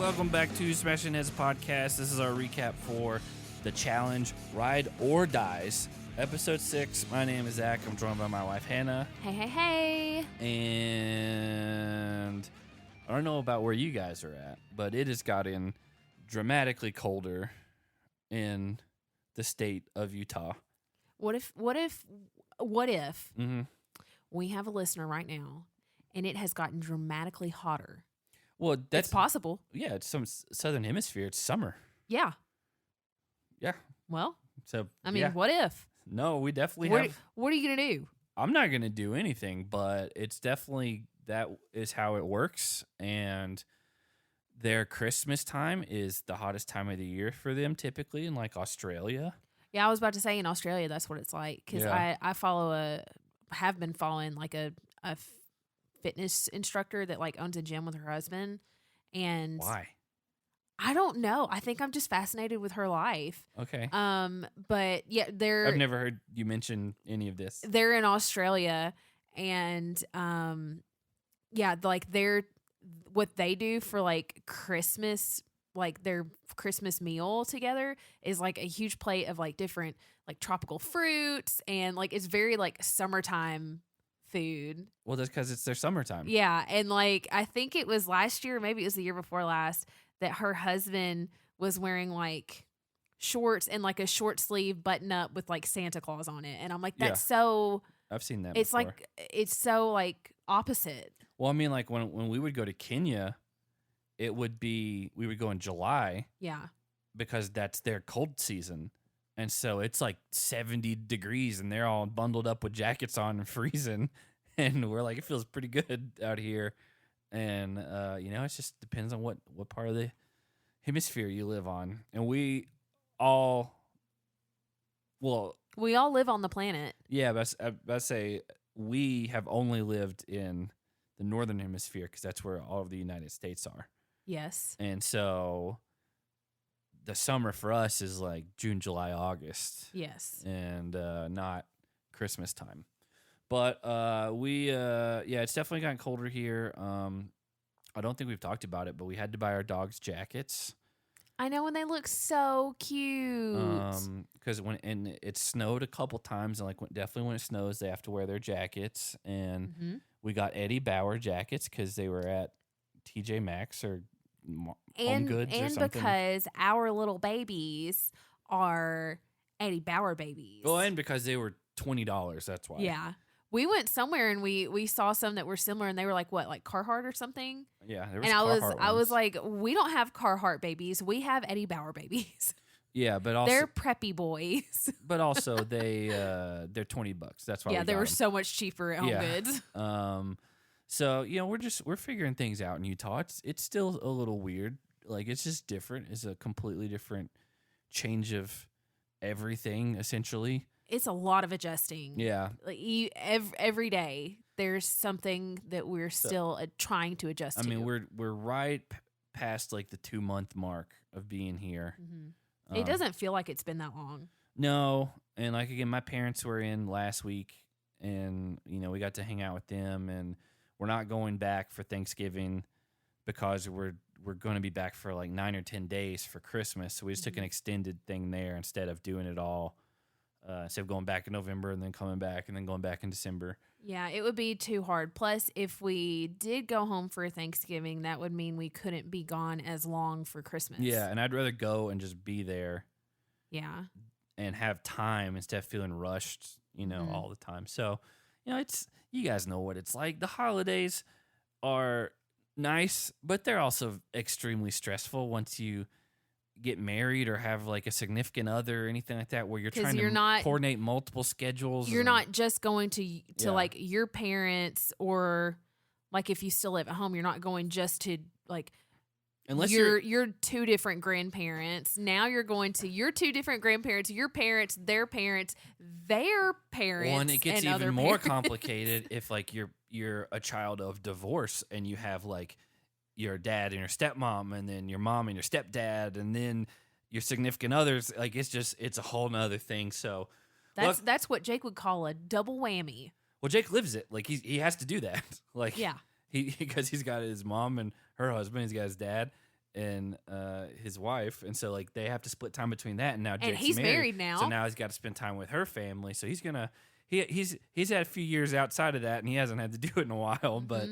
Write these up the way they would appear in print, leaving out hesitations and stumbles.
Welcome back to Smashing Heads Podcast. This is our recap for the challenge Ride or Dies, episode 6. My name is Zach. I'm joined by my wife Hannah. Hey. And I don't know about where you guys are at, but it has gotten dramatically colder in the state of Utah. What if Mm-hmm. we have a listener right now and it has gotten dramatically hotter? Well, that's It's possible. Yeah, it's some southern hemisphere. It's summer. Yeah. Yeah. Well, So I mean, yeah. what if? No, we definitely What, have. what are you going to do? I'm not going to do anything, but it's definitely that is how it works. And their Christmas time is the hottest time of the year for them, typically in like Australia. Yeah, I was about to say in Australia, that's what it's like. Because Yeah. I have been following like a fitness instructor that like owns a gym with her husband. And Why? I don't know. I think I'm just fascinated with her life. Okay. But yeah, I've never heard you mention any of this. they're in Australia, and yeah, like what they do for like Christmas, like their Christmas meal together is like a huge plate of like different like tropical fruits, and like it's very like summertime food. Well, that's because it's their summertime. Yeah, and like I think it was last year, maybe it was the year before last, that her husband was wearing like shorts and like a short sleeve button up with like Santa Claus on it, and I'm like, that's so. I've seen that It's before. like it's so like opposite. Well, I mean, like when we would go to Kenya, we would go in July Yeah. because that's their cold season. And so it's like 70 degrees and they're all bundled up with jackets on and freezing. And we're like, it feels pretty good out here. And, it just depends on what part of the hemisphere you live on. And we all live on the planet. yeah, but I say we have only lived in the northern hemisphere because that's where all of the United States are. Yes. And so the summer for us is like June, July, August. Yes. And not Christmas time. But it's definitely gotten colder here. I don't think we've talked about it, but we had to buy our dogs jackets. I know, and they look so cute. Because it snowed a couple times, and like definitely when it snows, they have to wear their jackets. And we got Eddie Bauer jackets because they were at TJ Maxx or Home Goods or and something. because our little babies are Eddie Bauer babies. Well, and because they were $20, that's why. Yeah. We went somewhere and we saw some that were similar, and they were like, what, like Carhartt or something? Yeah, there was And Carhartt I was ones. like, we don't have Carhartt babies. We have Eddie Bauer babies. Yeah, but also They're preppy boys. but also they're $20. That's why. Yeah, we they got were 'em. so much cheaper at Home Goods. So we're figuring things out in Utah. It's still a little weird. Like it's just different. It's a completely different change of everything essentially. It's a lot of adjusting. Yeah. Like every day, there's something that we're still trying to adjust I to. mean, we're right past like the 2-month mark of being here. Mm-hmm. It doesn't feel like it's been that long. No, and like again, my parents were in last week, and we got to hang out with them, and we're not going back for Thanksgiving because we're going to be back for like 9 or 10 days for Christmas. So we just took an extended thing there instead of doing it all. Instead of going back in November and then coming back and then going back in December. Yeah, it would be too hard. Plus, if we did go home for Thanksgiving, that would mean we couldn't be gone as long for Christmas. Yeah, and I'd rather go and just be there. Yeah. And have time instead of feeling rushed, all the time. So, it's you guys know what it's like. The holidays are nice, but they're also extremely stressful once you get married or have like a significant other or anything like that where you're trying to coordinate multiple schedules. You're not just going to like your parents, or like if you still live at home, you're not going just to like unless you're two different grandparents. Now you're going to your two different grandparents, your parents, their parents, their parents. Well, and it gets and even other more parents. complicated if like you're a child of divorce and you have like your dad and your stepmom, and then your mom and your stepdad, and then your significant others. Like it's a whole nother thing. So that's what Jake would call a double whammy. Well, Jake lives it. Like he has to do that. Like Yeah. because he's got his mom and her husband. He's got his dad, and his wife, and so like they have to split time between that. And now Jake's he's married now, so now he's got to spend time with her family. So he's gonna he's had a few years outside of that, and he hasn't had to do it in a while, but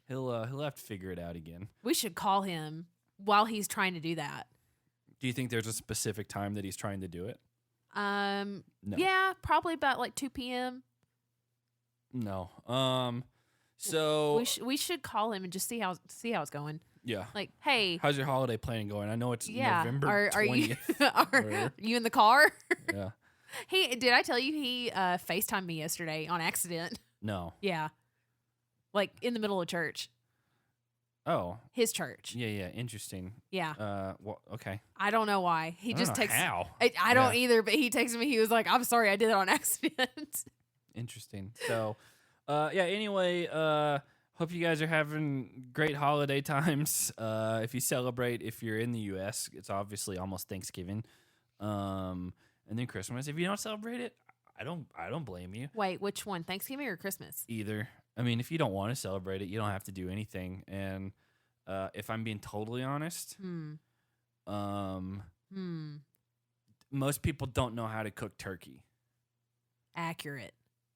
he'll have to figure it out again. We should call him while he's trying to do that. Do you think there's a specific time that he's trying to do it? No. Yeah, probably about like 2 p.m. No. So we should call him and just see how it's going. Yeah. Like, hey, how's your holiday planning going? I know it's November 20th. Are you in the car? Yeah. Did I tell you he FaceTimed me yesterday on accident? No. Yeah. Like in the middle of church. Oh. His church. Yeah, interesting. Yeah. Well, okay. I don't know why. He just texted. How? I don't either, but he texted me. He was like, I'm sorry, I did it on accident. Interesting. So, anyway, hope you guys are having great holiday times. If you celebrate, if you're in the U.S., it's obviously almost Thanksgiving. And then Christmas. If you don't celebrate it, I don't blame you. Wait, which one? Thanksgiving or Christmas? Either. I mean, if you don't want to celebrate it, you don't have to do anything. And if I'm being totally honest, most people don't know how to cook turkey. Accurate.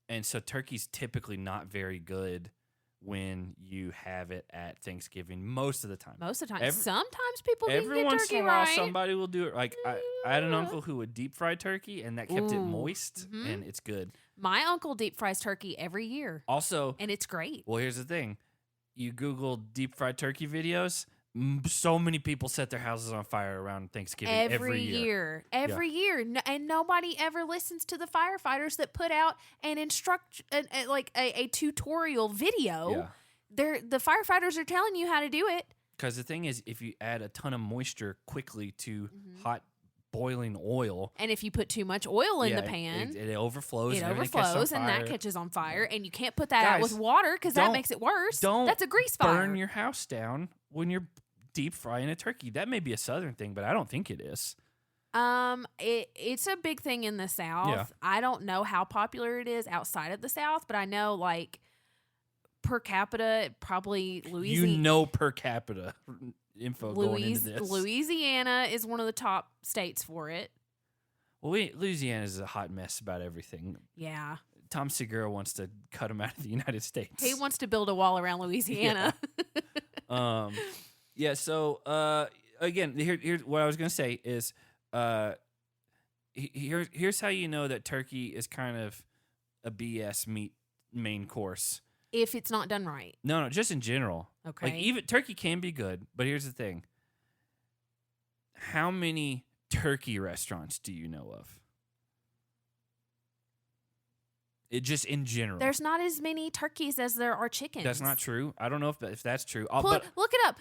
And so turkey's typically not very good when you have it at Thanksgiving most of the time. Sometimes people can every get once turkey in a while right. somebody will do it. Like I had an uncle who would deep fry turkey, and that kept it moist, and it's good. My uncle deep fries turkey every year. Also, and it's great. Well, here's the thing. You Google deep fried turkey videos, so many people set their houses on fire around Thanksgiving every year. Every year. And nobody ever listens to the firefighters that put out an a tutorial video. Yeah. The firefighters are telling you how to do it. Because the thing is, if you add a ton of moisture quickly to hot boiling oil, and if you put too much oil in the pan, it overflows. And that catches on fire, and you can't put that out with water because that makes it worse. That's a grease fire. Burn your house down when you're deep frying a turkey. That may be a Southern thing, but I don't think it is. It's a big thing in the South. Yeah. I don't know how popular it is outside of the South, but I know like per capita, probably Louisiana. Per capita info going into this. Louisiana is one of the top states for it. Well, Louisiana is a hot mess about everything. Yeah. Tom Segura wants to cut him out of the United States. He wants to build a wall around Louisiana. Yeah. So again, here's what I was gonna say is here's how you know that turkey is kind of a BS meat main course. If it's not done right. No, just in general. Okay. Like even turkey can be good, but here's the thing. How many turkey restaurants do you know of? It just in general. There's not as many turkeys as there are chickens. That's not true. I don't know if that's true. Look it up.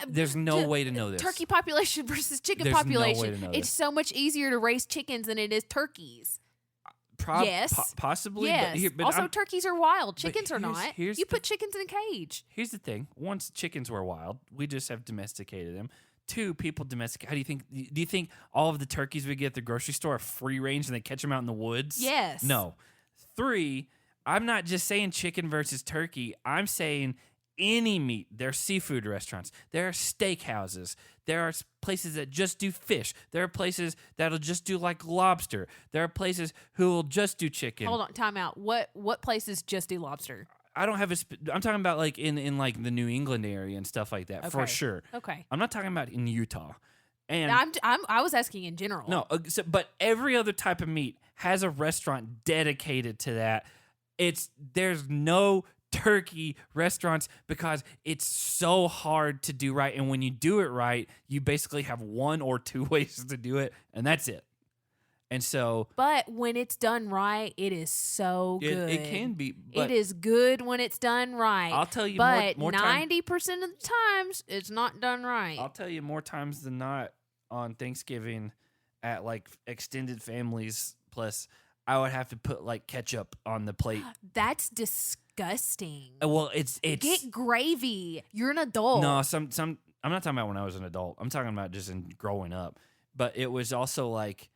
There's no way to know this. Turkey population versus chicken There's population. No way to know it's this. so much easier to raise chickens than it is turkeys. Yes. Possibly. Yes. But also, turkeys are wild. Chickens are not. You put chickens in a cage. Here's the thing. Once chickens were wild, we just have domesticated them. 2, people domesticate. How do you think all of the turkeys we get at the grocery store are free range and they catch them out in the woods? Yes. No. 3, I'm not just saying chicken versus turkey. I'm saying any meat. There are seafood restaurants. There are steakhouses. There are places that just do fish. There are places that'll just do like lobster. There are places who will just do chicken. Hold on, time out. What places just do lobster? I don't have I'm talking about like in like the New England area and stuff like that for sure. Okay. I'm not talking about in Utah. And I was asking in general. No, but every other type of meat has a restaurant dedicated to that. There's no turkey restaurants because it's so hard to do right, and when you do it right, you basically have 1 or 2 ways to do it, and that's it. And so, but when it's done right, it is so good. It can be. It is good when it's done right. I'll tell you, but more 90% of the times, it's not done right. I'll tell you more times than not on Thanksgiving at like extended families. Plus, I would have to put like ketchup on the plate. That's disgusting. Well, it's get gravy. You're an adult. No, I'm not talking about when I was an adult. I'm talking about just in growing up. But it was also like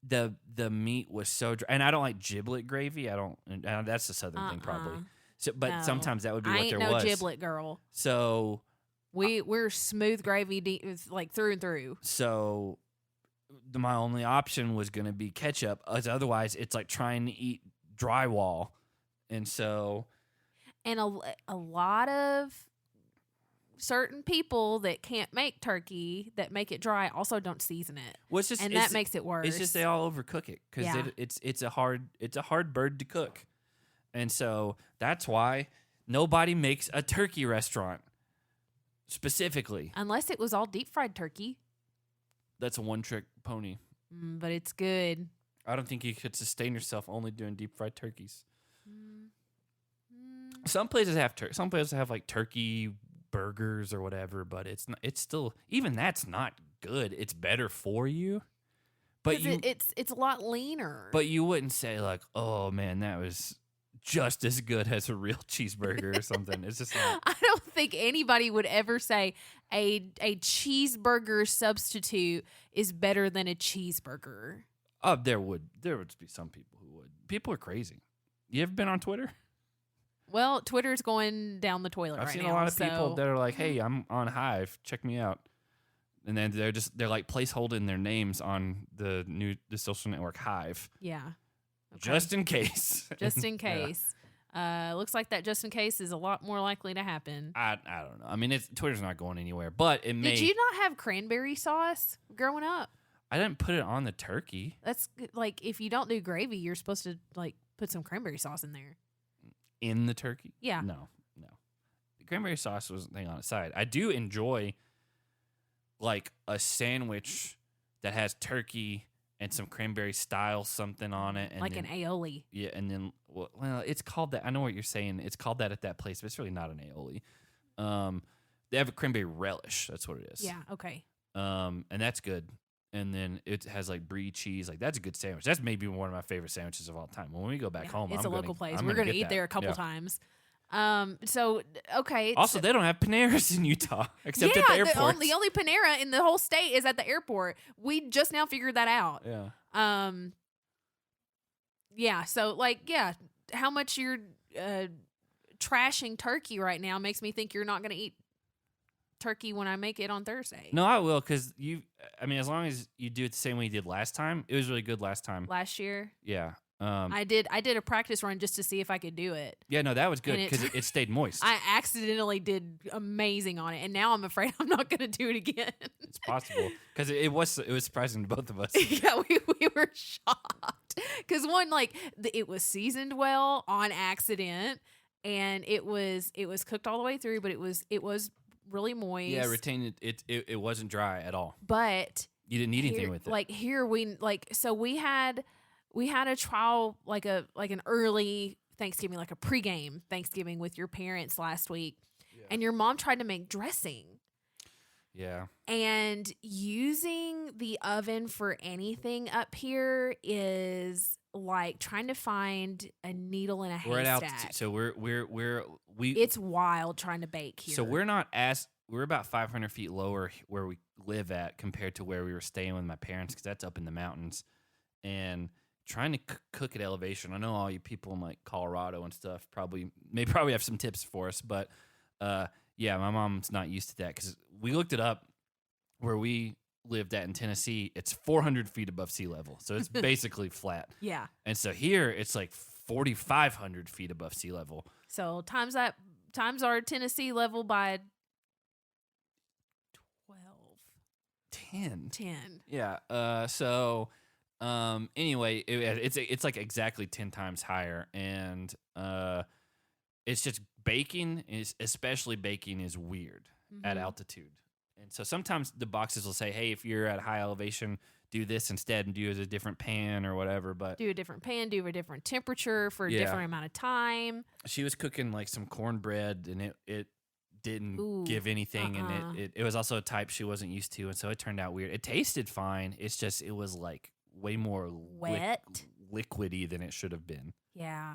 the meat was so dry, and I don't like giblet gravy. I don't. And that's a Southern thing probably. So, but sometimes that would be what there was. I ain't no giblet girl. So We're smooth gravy, like through and through. So my only option was going to be ketchup, as otherwise it's like trying to eat drywall. And so... And a lot of certain people that can't make turkey, that make it dry, also don't season it. Well, it's just, and that makes it worse. It's just they all overcook it because it's a hard bird to cook. And so that's why nobody makes a turkey restaurant specifically. Unless it was all deep fried turkey. That's a one-trick pony. But it's good. I don't think you could sustain yourself only doing deep fried turkeys. Some places have like turkey burgers or whatever, but it's still, even that's not good. It's better for you. But it's a lot leaner. But you wouldn't say like, "Oh man, that was just as good as a real cheeseburger" or something. It's just like, I don't think anybody would ever say a cheeseburger substitute is better than a cheeseburger. Oh, there would be some people who would. People are crazy. You ever been on Twitter? Well, Twitter's going down the toilet right now. I've seen a lot of people that are like, "Hey, I'm on Hive. Check me out." And then they're like placeholding their names on the social network Hive. Yeah. Okay. Just in case. Just in case. Yeah. Looks like that just in case is a lot more likely to happen. I don't know. I mean, Twitter's not going anywhere, but it may. Did you not have cranberry sauce growing up? I didn't put it on the turkey. That's like, if you don't do gravy, you're supposed to like put some cranberry sauce in there. In the turkey? Yeah. No. The cranberry sauce was a thing on its side. I do enjoy like a sandwich that has turkey and some cranberry style something on it. And like then, an aioli. Yeah, and then, well, it's called that. I know what you're saying. It's called that at that place, but it's really not an aioli. They have a cranberry relish. That's what it is. Yeah, okay. And that's good. And then it has like brie cheese. Like, that's a good sandwich. That's maybe one of my favorite sandwiches of all time. When we go back home, it's a local place. We're going to eat there a couple times. So, okay. Also, they don't have Paneras in Utah except at the airport. The only Panera in the whole state is at the airport. We just now figured that out. Yeah. Yeah. So, like, how much you're trashing turkey right now makes me think you're not going to eat turkey when I make it on Thursday. No, I will, because as long as you do it the same way you did last time, it was really good last time. Last year? Yeah. I did a practice run just to see if I could do it. Yeah, no, that was good because it stayed moist. I accidentally did amazing on it, and now I'm afraid I'm not going to do it again. It's possible because it was surprising to both of us. Yeah, we were shocked because it was seasoned well on accident, and it was cooked all the way through, but it was really moist. Yeah, retained it. It wasn't dry at all. But you didn't need anything with it. Like here, we had a trial, like an early Thanksgiving, like a pregame Thanksgiving with your parents last week, and your mom tried to make dressing. Yeah. And using the oven for anything up here is like trying to find a needle in a haystack. We're at altitude, so it's wild trying to bake here. So we're about 500 feet lower where we live at compared to where we were staying with my parents, because that's up in the mountains, and trying to cook at elevation. I know all you people in like Colorado and stuff probably have some tips for us, but yeah, my mom's not used to that, because we looked it up where we lived at in Tennessee. It's 400 feet above sea level, so it's basically flat. Yeah. And so here it's like 4,500 feet above sea level. So times our Tennessee level by 12. 10. Yeah. So anyway, it's like exactly 10 times higher, and it's just especially baking is weird at altitude. And so sometimes the boxes will say, hey, if you're at high elevation, do this instead and do it as a different pan or whatever. But do a different pan, do a different temperature for a different amount of time. She was cooking like some cornbread, and it didn't give anything, and it was also a type she wasn't used to, and so it turned out weird. It tasted fine. It's just it was like way more wet, liquidy than it should have been. Yeah.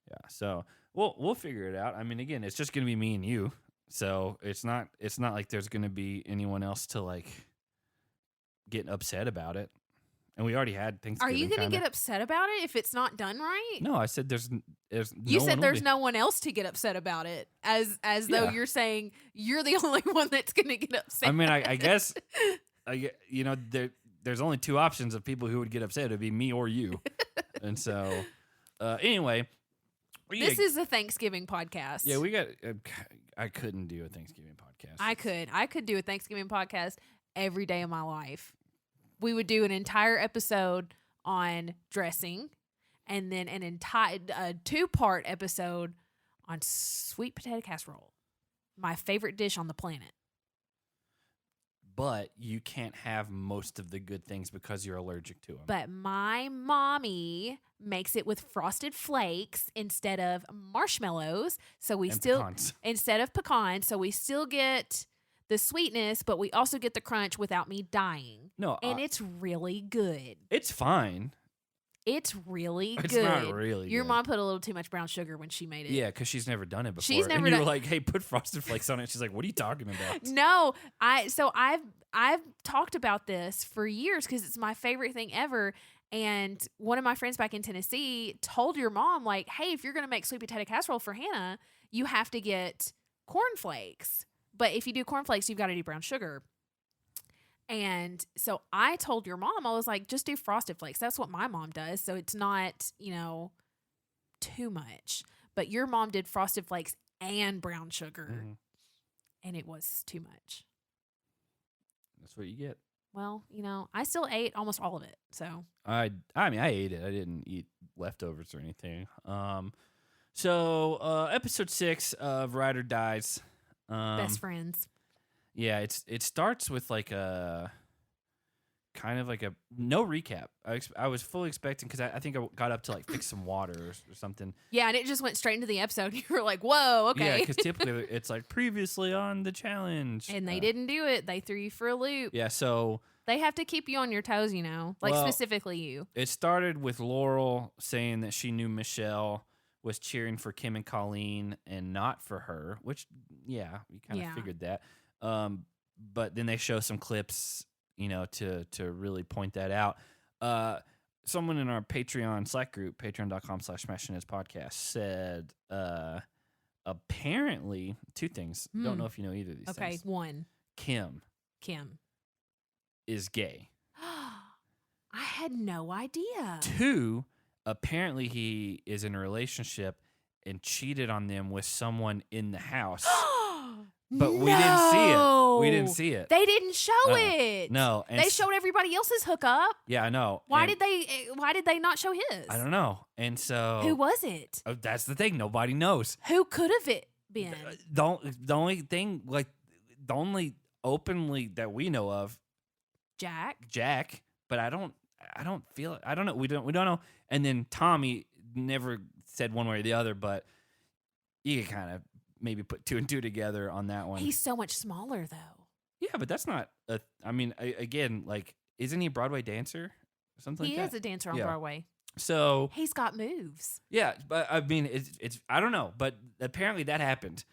Yeah. So we'll figure it out. I mean, again, it's just gonna be me and you. So it's not like there's gonna be anyone else to like get upset about it. And we already had Thanksgiving. Are you going to kinda. get upset about it if it's not done right? No, I said there's You no said one there's no one else to get upset about it, as though Yeah. you're saying you're the only one that's going to get upset. I mean, I guess, there's only two options of people who would get upset. It'd be me or you. And so, anyway. This is a Thanksgiving podcast. Yeah, we got. I couldn't do a Thanksgiving podcast. I could do a Thanksgiving podcast every day of my life. We would do an entire episode on dressing, and then an entire 2-part episode on sweet potato casserole, my favorite dish on the planet. But you can't have most of the good things because you're allergic to them. But my mommy makes it with frosted flakes instead of marshmallows, so we pecans. Instead of pecans, so we still get the sweetness, but we also get the crunch without me dying. No, and it's really good. It's fine. It's really good. It's not really Your good. mom put a little too much brown sugar when she made it. Yeah, because she's never done it before. She's never and you done- were like, hey, put Frosted Flakes on it. She's like, what are you talking about? No, I've talked about this for years because it's my favorite thing ever. And one of my friends back in Tennessee told your mom, like, hey, if you're going to make sweet potato casserole for Hannah, you have to get cornflakes. But if you do cornflakes, you've got to do brown sugar. And so I told your mom, I was like, just do frosted flakes. That's what my mom does. So it's not, too much. But your mom did frosted flakes and brown sugar. Mm-hmm. And it was too much. That's what you get. Well, I still ate almost all of it. So I mean, I ate it. I didn't eat leftovers or anything. So episode 6 of Ride or Dies. Best friends. Yeah, it starts with like a kind of like a no recap. I was fully expecting because I think I got up to like fix some water or something. Yeah, and it just went straight into the episode. You were like, "Whoa, okay." Yeah, because typically it's like previously on the challenge, and they didn't do it. They threw you for a loop. Yeah, so they have to keep you on your toes, specifically you. It started with Laurel saying that she knew Michelle was cheering for Kim and Colleen and not for her, which yeah, we kind of figured that. But then they show some clips, to really point that out. Someone in our Patreon Slack group, patreon.com/SmashingHitsPodcast, said apparently 2 things. Don't know if you know either of these things. Okay, 1. Kim is gay. I had no idea. 2, apparently he is in a relationship and cheated on them with someone in the house. But we didn't see it. We didn't see it. They didn't show it. No, they showed everybody else's hookup. Yeah, I know. Why did they not show his? I don't know. And so who was it? Oh, that's the thing. Nobody knows. Who could have it been? The only thing, like the only openly that we know of, Jack. But I don't feel it. I don't know. We don't know. And then Tommy never said one way or the other, but you can kind of maybe put 2 and 2 together on that one. He's so much smaller though. Yeah, but that's not again, like, isn't he a Broadway dancer or something like that? He is a dancer on Broadway. So he's got moves. Yeah, but I mean, it's I don't know, but apparently that happened,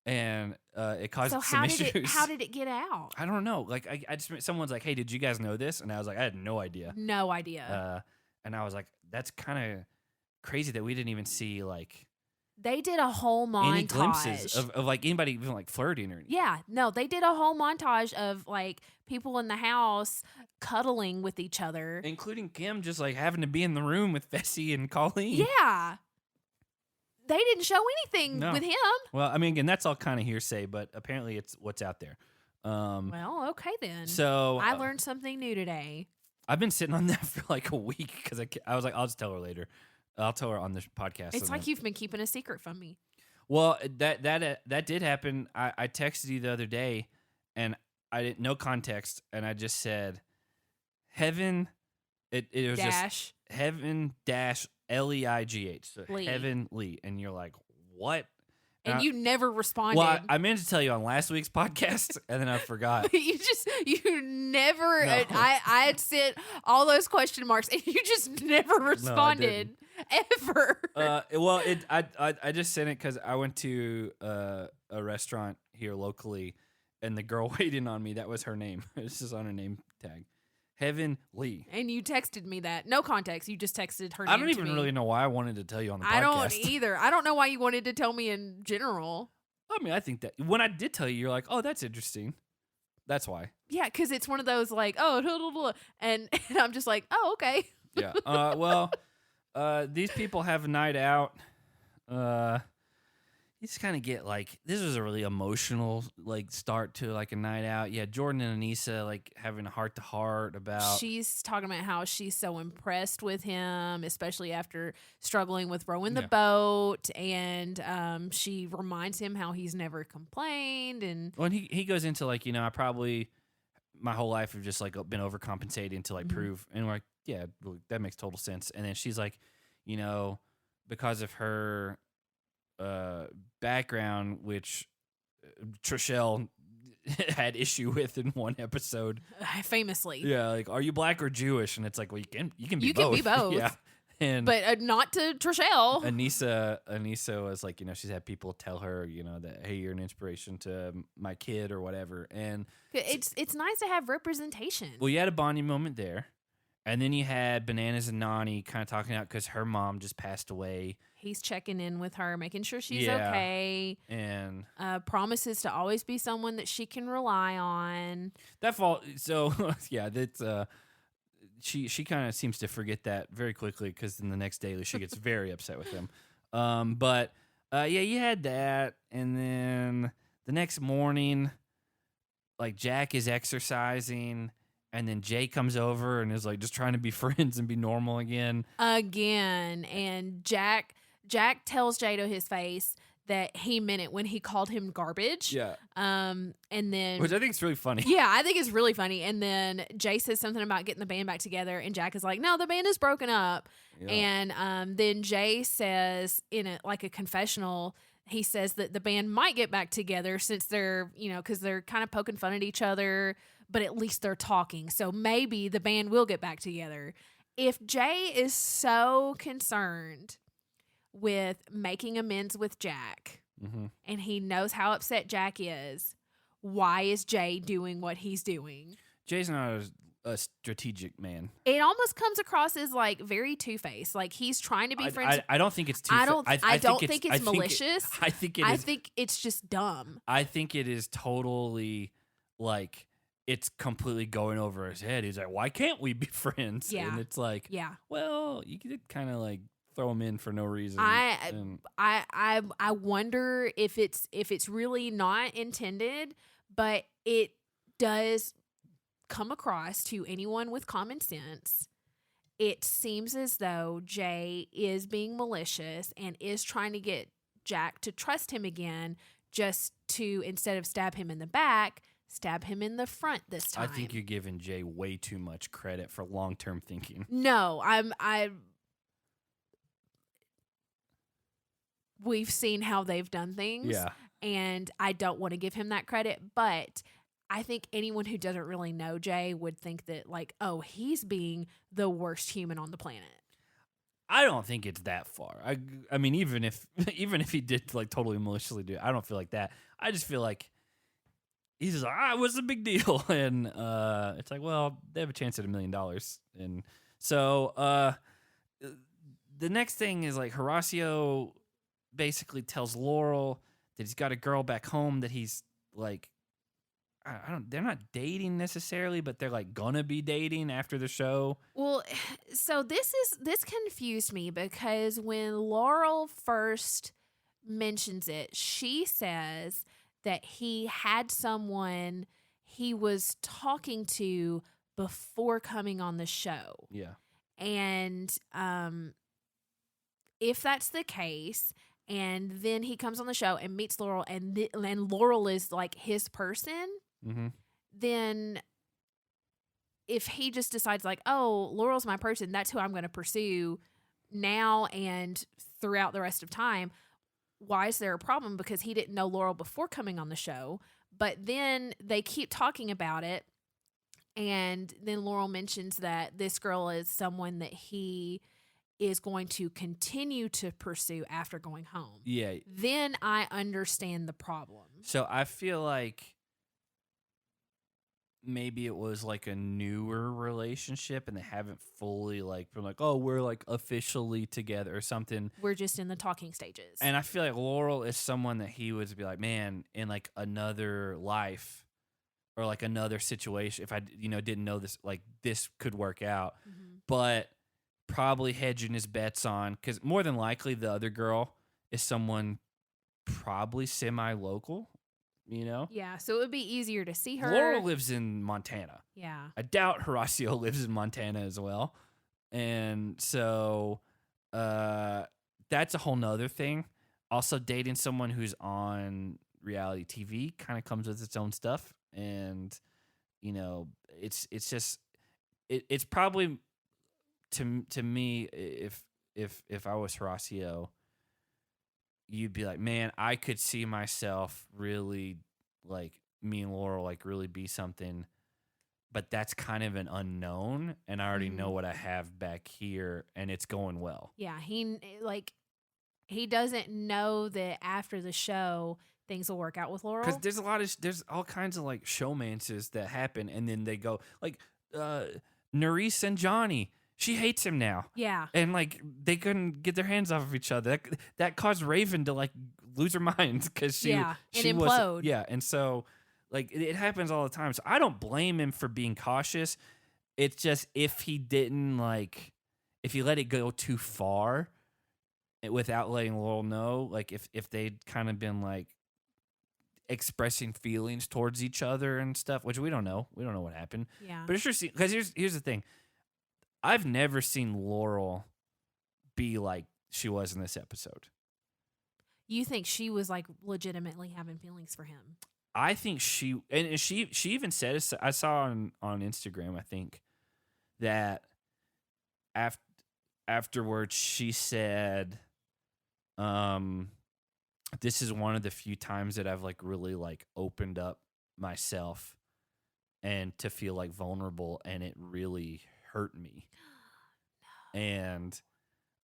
and it caused some issues. How did it get out? I don't know. Like I just someone's like, "Hey, did you guys know this?" And I was like, "I had no idea." No idea. And I was like, "That's kind of crazy that we didn't even see like." They did a whole montage. Any glimpses of like anybody even like flirting or anything. Yeah, no, they did a whole montage of like people in the house cuddling with each other. Including Kim just like having to be in the room with Fessy and Colleen. Yeah. They didn't show anything with him. Well, I mean, again, that's all kind of hearsay, but apparently it's what's out there. Well, okay then. So I learned something new today. I've been sitting on that for like a week because I was like, I'll just tell her later. I'll tell her on this podcast. It's like you've been keeping a secret from me. Well, that did happen. I texted you the other day, and I didn't no context, and I just said, "Heaven." It was just Heaven Leigh. So Lee. Heaven Lee, and you're like, what? And you never responded. Well, I meant to tell you on last week's podcast, and then I forgot. you never. No. I had sent all those question marks, and you just never responded ever. Well, I just sent it because I went to a restaurant here locally, and the girl waiting on me, that was her name. This is on her name tag. Heavenly. And you texted me that. No context. You just texted her name I don't to even me. really know why I wanted to tell you on the podcast. I don't either. I don't know why you wanted to tell me in general. I mean, I think that when I did tell you, you're like, oh, that's interesting. That's why. Yeah, because it's one of those like, oh, blah, blah, blah. And I'm just like, oh, okay. Yeah. Well, these people have a night out. You just kind of get like, this was a really emotional like start to like a night out. Yeah, Jordyn and Alyssa like having a heart to heart about. She's talking about how she's so impressed with him, especially after struggling with rowing the boat, and she reminds him how he's never complained. And when he goes into like, I probably my whole life have just like been overcompensating to like prove, and we're like, yeah, well, that makes total sense. And then she's like, because of her background, which Trishelle had issue with in one episode, famously. Yeah, like, are you black or Jewish? And it's like, well, you can be both. Can be both. Yeah, but not to Trishelle. Anissa was like, she's had people tell her, that, hey, you're an inspiration to my kid or whatever. And it's nice to have representation. Well, you had a bonding moment there. And then you had Bananas and Nani kind of talking out because her mom just passed away. He's checking in with her, making sure she's okay. And promises to always be someone that she can rely on. So, yeah, that's she kind of seems to forget that very quickly because in the next daily she gets very upset with him. But you had that. And then the next morning, like, Jack is exercising. And then Jeyyy comes over and is like just trying to be friends and be normal again. And Jack tells Jeyyy to his face that he meant it when he called him garbage. Yeah. And then, which I think is really funny. Yeah, I think it's really funny. And then Jeyyy says something about getting the band back together, and Jack is like, "No, the band is broken up." Yeah. And then Jeyyy says in a confessional, he says that the band might get back together since they're, because they're kind of poking fun at each other. But at least they're talking. So maybe the band will get back together. If Jeyyy is so concerned with making amends with Jack, and he knows how upset Jack is, why is Jeyyy doing what he's doing? Jay's not a strategic man. It almost comes across as like very two-faced. Like he's trying to be friends. I don't think it's two-faced. I don't think it's malicious. I think it's just dumb. I think it is totally like, it's completely going over his head. He's like, why can't we be friends? Yeah. And it's like, well, you could kind of like throw him in for no reason. I wonder if it's really not intended, but it does come across to anyone with common sense. It seems as though Jeyyy is being malicious and is trying to get Jack to trust him again, just to, instead of stab him in the back, stab him in the front this time. I think you're giving Jeyyy way too much credit for long-term thinking. No, we've seen how they've done things. Yeah. And I don't want to give him that credit, but I think anyone who doesn't really know Jeyyy would think that, like, oh, he's being the worst human on the planet. I don't think it's that far. I mean, even if he did like totally maliciously do it, I don't feel like that. I just feel like he's just like, what's the big deal? And it's like, well, they have a chance at $1 million. And so the next thing is like Horacio basically tells Laurel that he's got a girl back home that he's like, they're not dating necessarily, but they're like gonna be dating after the show. Well, so this confused me because when Laurel first mentions it, she says that he had someone he was talking to before coming on the show. Yeah. And if that's the case, and then he comes on the show and meets Laurel, and Laurel is like his person, then if he just decides like, oh, Laurel's my person, that's who I'm going to pursue now and throughout the rest of time, why is there a problem? Because he didn't know Laurel before coming on the show, but then they keep talking about it, and then Laurel mentions that this girl is someone that he is going to continue to pursue after going home. Yeah. Then I understand the problem. So I feel like maybe it was like a newer relationship and they haven't fully like been like, oh, we're like officially together or something. We're just in the talking stages. And I feel like Laurel is someone that he would be like, man, in like another life or like another situation, if I, didn't know this, like this could work out, but probably hedging his bets on, because more than likely the other girl is someone probably semi-local, Yeah, so it would be easier to see her. Laurel lives in Montana. Yeah. I doubt Horacio lives in Montana as well. And so that's a whole nother thing. Also, dating someone who's on reality TV kind of comes with its own stuff. And, it's just, it's probably, to me, if I was Horacio, you'd be like, man, I could see myself really, like, me and Laurel, like, really be something, but that's kind of an unknown, and I already know what I have back here, and it's going well. Yeah, he doesn't know that after the show things will work out with Laurel. Because there's all kinds of, like, showmances that happen, and then they go, like, Nerisse and Johnny, she hates him now. Yeah. And, like, they couldn't get their hands off of each other. That caused Raven to, like, lose her mind because she implode. Yeah, and so, like, it happens all the time. So I don't blame him for being cautious. It's just if he didn't, like, if he let it go too far without letting Laurel know, like, if they'd kind of been, like, expressing feelings towards each other and stuff, which we don't know. We don't know what happened. Yeah. But it's just, because here's the thing. I've never seen Laurel be like she was in this episode. You think she was like legitimately having feelings for him? I think she even said, I saw on Instagram, I think, that afterwards she said, this is one of the few times that I've like really like opened up myself and to feel like vulnerable, and it really hurt me. No. And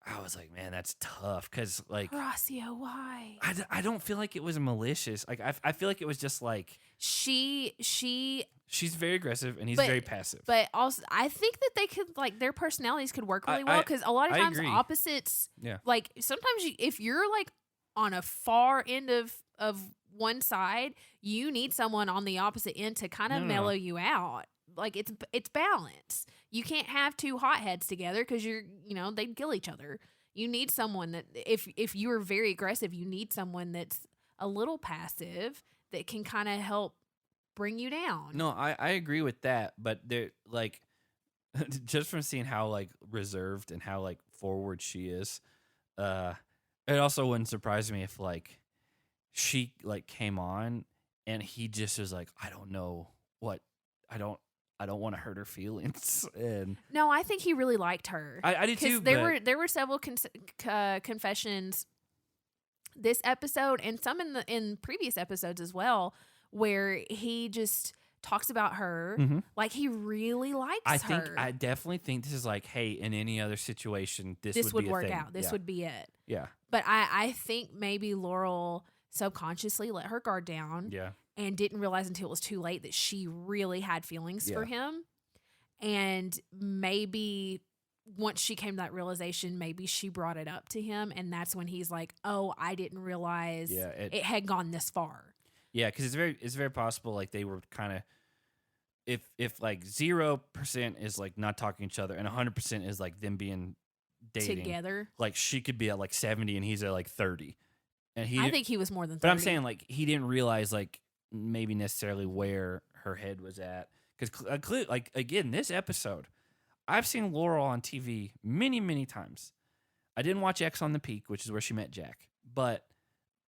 I was like, man, that's tough. Because, like, Horacio, why? I don't feel like it was malicious. Like, I feel like it was just like she's very aggressive and he's very passive. But also, I think that they could, like, their personalities could work really well, because a lot of times opposites, like, sometimes if you're like on a far end of one side, you need someone on the opposite end to kind of mellow you out. Like, it's balance. You can't have two hotheads together because they'd kill each other. You need someone that, if you are very aggressive, you need someone that's a little passive that can kind of help bring you down. No, I agree with that, but they're like, just from seeing how like reserved and how like forward she is, it also wouldn't surprise me if like she like came on and he just was like, I don't know what, I don't want to hurt her feelings. And no, I think he really liked her. I did too. There were several confessions this episode and some in previous episodes as well, where he just talks about her like he really likes her. I definitely think this is like, hey, in any other situation, this would be work a thing. out. This would be it. Yeah. But I think maybe Laurel subconsciously let her guard down. Yeah. And didn't realize until it was too late that she really had feelings for him. And maybe once she came to that realization, maybe she brought it up to him. And that's when he's like, oh, I didn't realize it had gone this far. Yeah, because it's very possible like they were kind of, if like 0% is like not talking to each other and 100% is like them being dating together, like she could be at like 70 and he's at like 30. And I think he was more than 30. But I'm saying like he didn't realize like maybe necessarily where her head was at, because like again, this episode I've seen Laurel on TV many times. I didn't watch X on the Peak, which is where she met Jack, but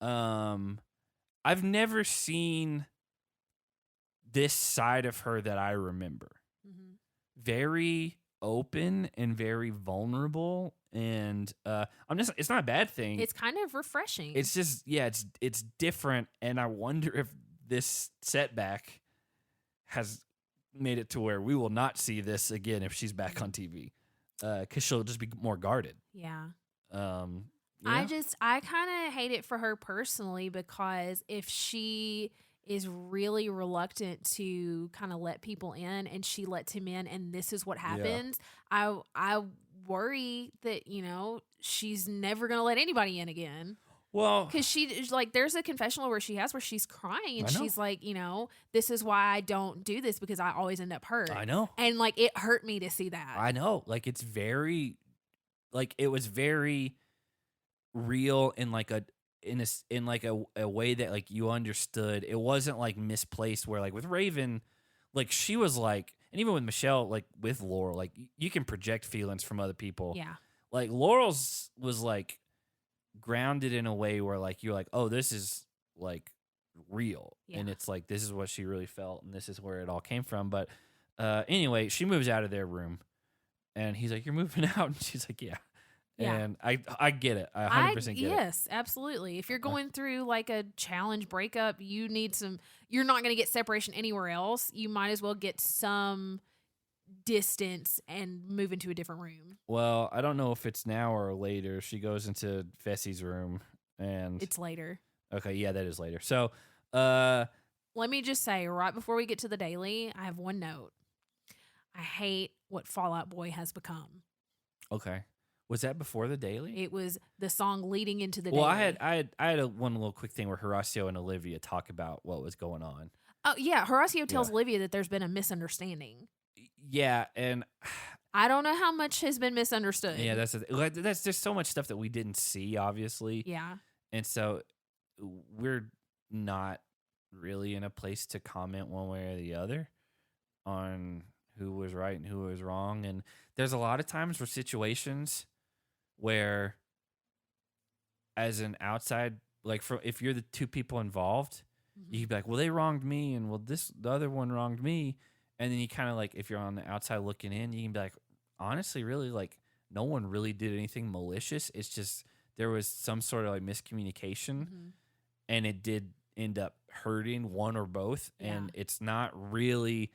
I've never seen this side of her that I remember. Very open and very vulnerable, and it's not a bad thing. It's kind of refreshing. It's just it's different, and I wonder if this setback has made it to where we will not see this again if she's back on TV, because she'll just be more guarded. Yeah. I kind of hate it for her personally, because if she is really reluctant to kind of let people in, and she lets him in, and this is what happens. I worry that, you know, she's never going to let anybody in again. Well, because she, like, there's a confessional where she's crying, and I know. she's like, you know, this is why I don't do this, because I always end up hurt. I know. And, like, it hurt me to see that. I know. Like, it's very, like, it was very real in like a way that like you understood. It wasn't like misplaced where like with Raven, like she was like, and even with Michelle, like with Laurel, like you can project feelings from other people. Yeah. Like Laurel's was like grounded in a way where like you're like, oh, this is like real. Yeah. And it's like this is what she really felt and this is where it all came from. But anyway, she moves out of their room and he's like, you're moving out, and she's like, yeah. Yeah. And I get it. I 100% get it. Yes, absolutely. If you're going through like a challenge breakup, you're not going to get separation anywhere else. You might as well get some distance and move into a different room. Well, I don't know if it's now or later. She goes into Fessy's room and It's later. Okay, yeah, that is later. So, let me just say right before we get to the daily, I have one note. I hate what Fall Out Boy has become. Okay. Was that before the daily? It was the song leading into the daily. Well, daily. I had one little quick thing where Horacio and Olivia talk about what was going on. Oh, yeah. Horacio tells Olivia that there's been a misunderstanding. Yeah, and I don't know how much has been misunderstood. Yeah, that's just so much stuff that we didn't see, obviously. Yeah. And so we're not really in a place to comment one way or the other on who was right and who was wrong. And there's a lot of times for situations where as an outside, like if you're the two people involved, you can be like, well, they wronged me, and well, the other one wronged me. And then you kind of like, if you're on the outside looking in, you can be like, honestly, really, like, no one really did anything malicious. It's just there was some sort of like miscommunication, and it did end up hurting one or both. Yeah. And it's not really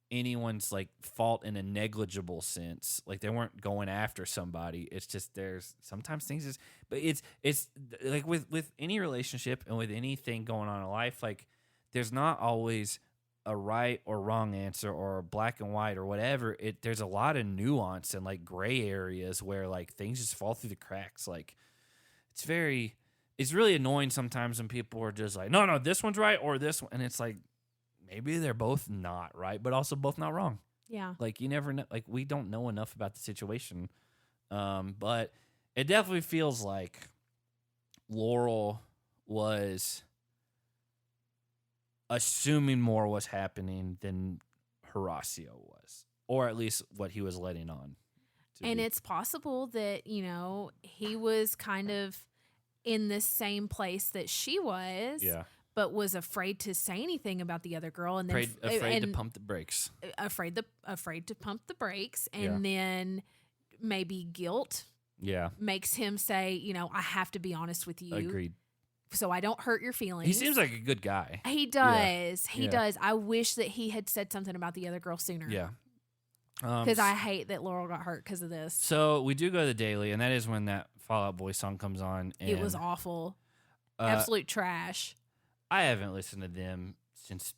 anyone's like fault in a negligible sense. Like they weren't going after somebody. It's just there's sometimes things but it's like with any relationship and with anything going on in life, like there's not always a right or wrong answer or black and white or whatever. There's a lot of nuance and like gray areas where like things just fall through the cracks. Like it's really annoying sometimes when people are just like, no, this one's right or this one, and it's like maybe they're both not right, but also both not wrong. Yeah. Like you never know. Like we don't know enough about the situation. But it definitely feels like Laurel was assuming more was happening than Horacio was, or at least what he was letting on. And it's possible that, you know, he was kind of in the same place that she was. Yeah. But was afraid to say anything about the other girl, and then afraid to pump the brakes. Afraid to pump the brakes, and then maybe guilt. Yeah, makes him say, you know, I have to be honest with you. Agreed. So I don't hurt your feelings. He seems like a good guy. He does. He does. I wish that he had said something about the other girl sooner. Yeah. Because I hate that Laurel got hurt because of this. So we do go to the daily, and that is when that Fall Out Boy song comes on. And, it was awful. Absolute trash. I haven't listened to them since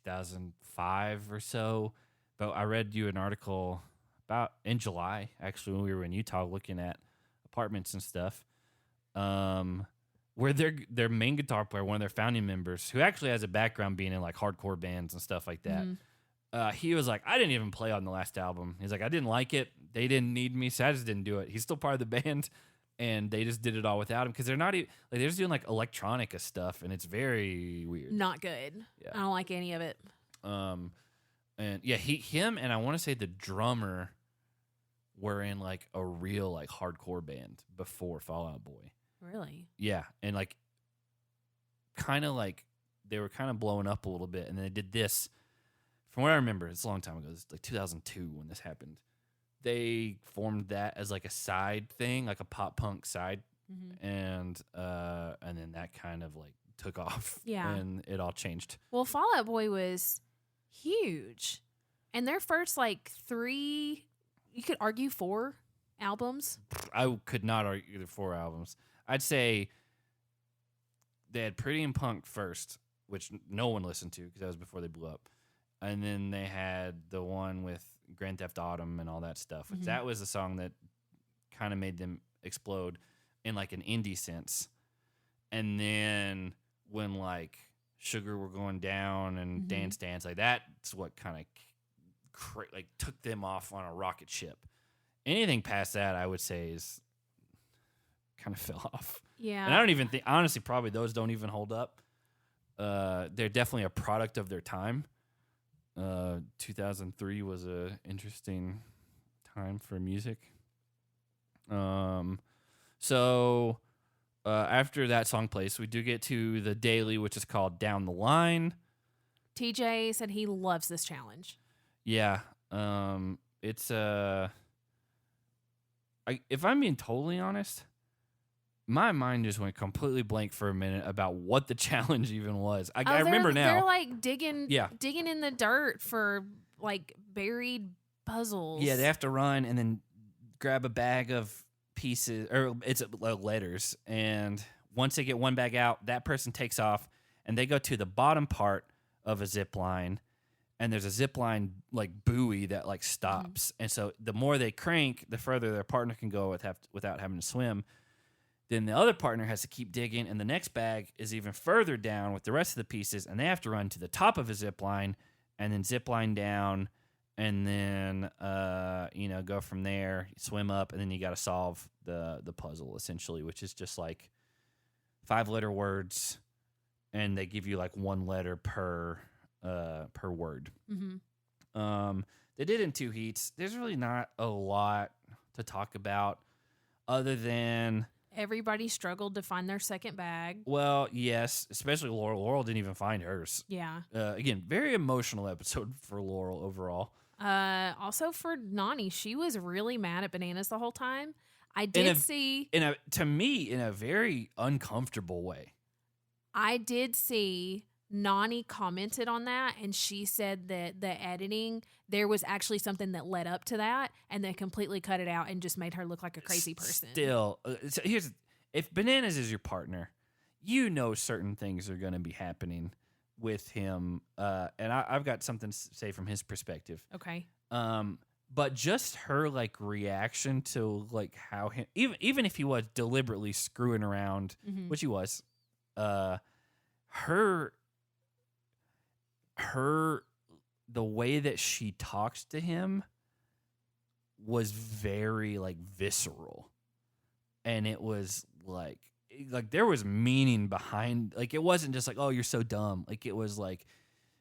2005 or so, but I read you an article about in July, actually, when we were in Utah looking at apartments and stuff, where their main guitar player, one of their founding members, who actually has a background being in like hardcore bands and stuff like that, he was like, I didn't even play on the last album. He's like, I didn't like it. They didn't need me, so I just didn't do it. He's still part of the band. And they just did it all without him because they're not even like they're just doing like electronica stuff, and it's very weird. Not good. Yeah. I don't like any of it. And yeah, him and I want to say the drummer were in like a real like hardcore band before Fall Out Boy. Really? Yeah, and like kind of like they were kind of blowing up a little bit, and then they did this. From what I remember, it's a long time ago. It's like 2002 when this happened. They formed that as like a side thing, like a pop punk side, and then that kind of like took off, and it all changed. Well, Fall Out Boy was huge, and their first like 3, you could argue 4 albums. I could not argue the 4 albums. I'd say they had Pretty and Punk first, which no one listened to because that was before they blew up. And then they had the one with Grand Theft Autumn and all that stuff. Mhm. That was the song that kind of made them explode in like an indie sense. And then when like Sugar were going down and Dance Dance, like that's what kind of like took them off on a rocket ship. Anything past that, I would say, is kind of fell off. Yeah. And I don't even think, honestly, probably those don't even hold up. They're definitely a product of their time. 2003 was a interesting time for music. So after that song plays, we do get to the daily, which is called Down the Line. TJ said he loves this challenge. Yeah. It's if I'm being totally honest, my mind just went completely blank for a minute about what the challenge even was. I remember now. They're like digging in the dirt for like buried puzzles. Yeah, they have to run and then grab a bag of pieces, or it's letters. And once they get one bag out, that person takes off and they go to the bottom part of a zip line. And there's a zip line like buoy that like stops. And so the more they crank, the further their partner can go without having to swim. Then the other partner has to keep digging, and the next bag is even further down with the rest of the pieces, and they have to run to the top of a zip line and then zip line down, and then go from there, swim up, and then you got to solve the puzzle essentially, which is just like 5-letter words, and they give you like 1 letter per word. They did it in 2 heats. There's really not a lot to talk about other than everybody struggled to find their second bag. Well, yes, especially Laurel. Laurel didn't even find hers. Yeah. Again, very emotional episode for Laurel overall. Also for Nani, she was really mad at Bananas the whole time. I did see to me in a very uncomfortable way. I did see Nani commented on that, and she said that the editing, there was actually something that led up to that, and they completely cut it out and just made her look like a crazy person. Still, so if Bananas is your partner, certain things are going to be happening with him, and I've got something to say from his perspective. Okay. But just her like reaction to like how even if he was deliberately screwing around, which he was, the way that she talks to him was very like visceral, and it was like there was meaning behind, like it wasn't just like, oh, you're so dumb, like it was like,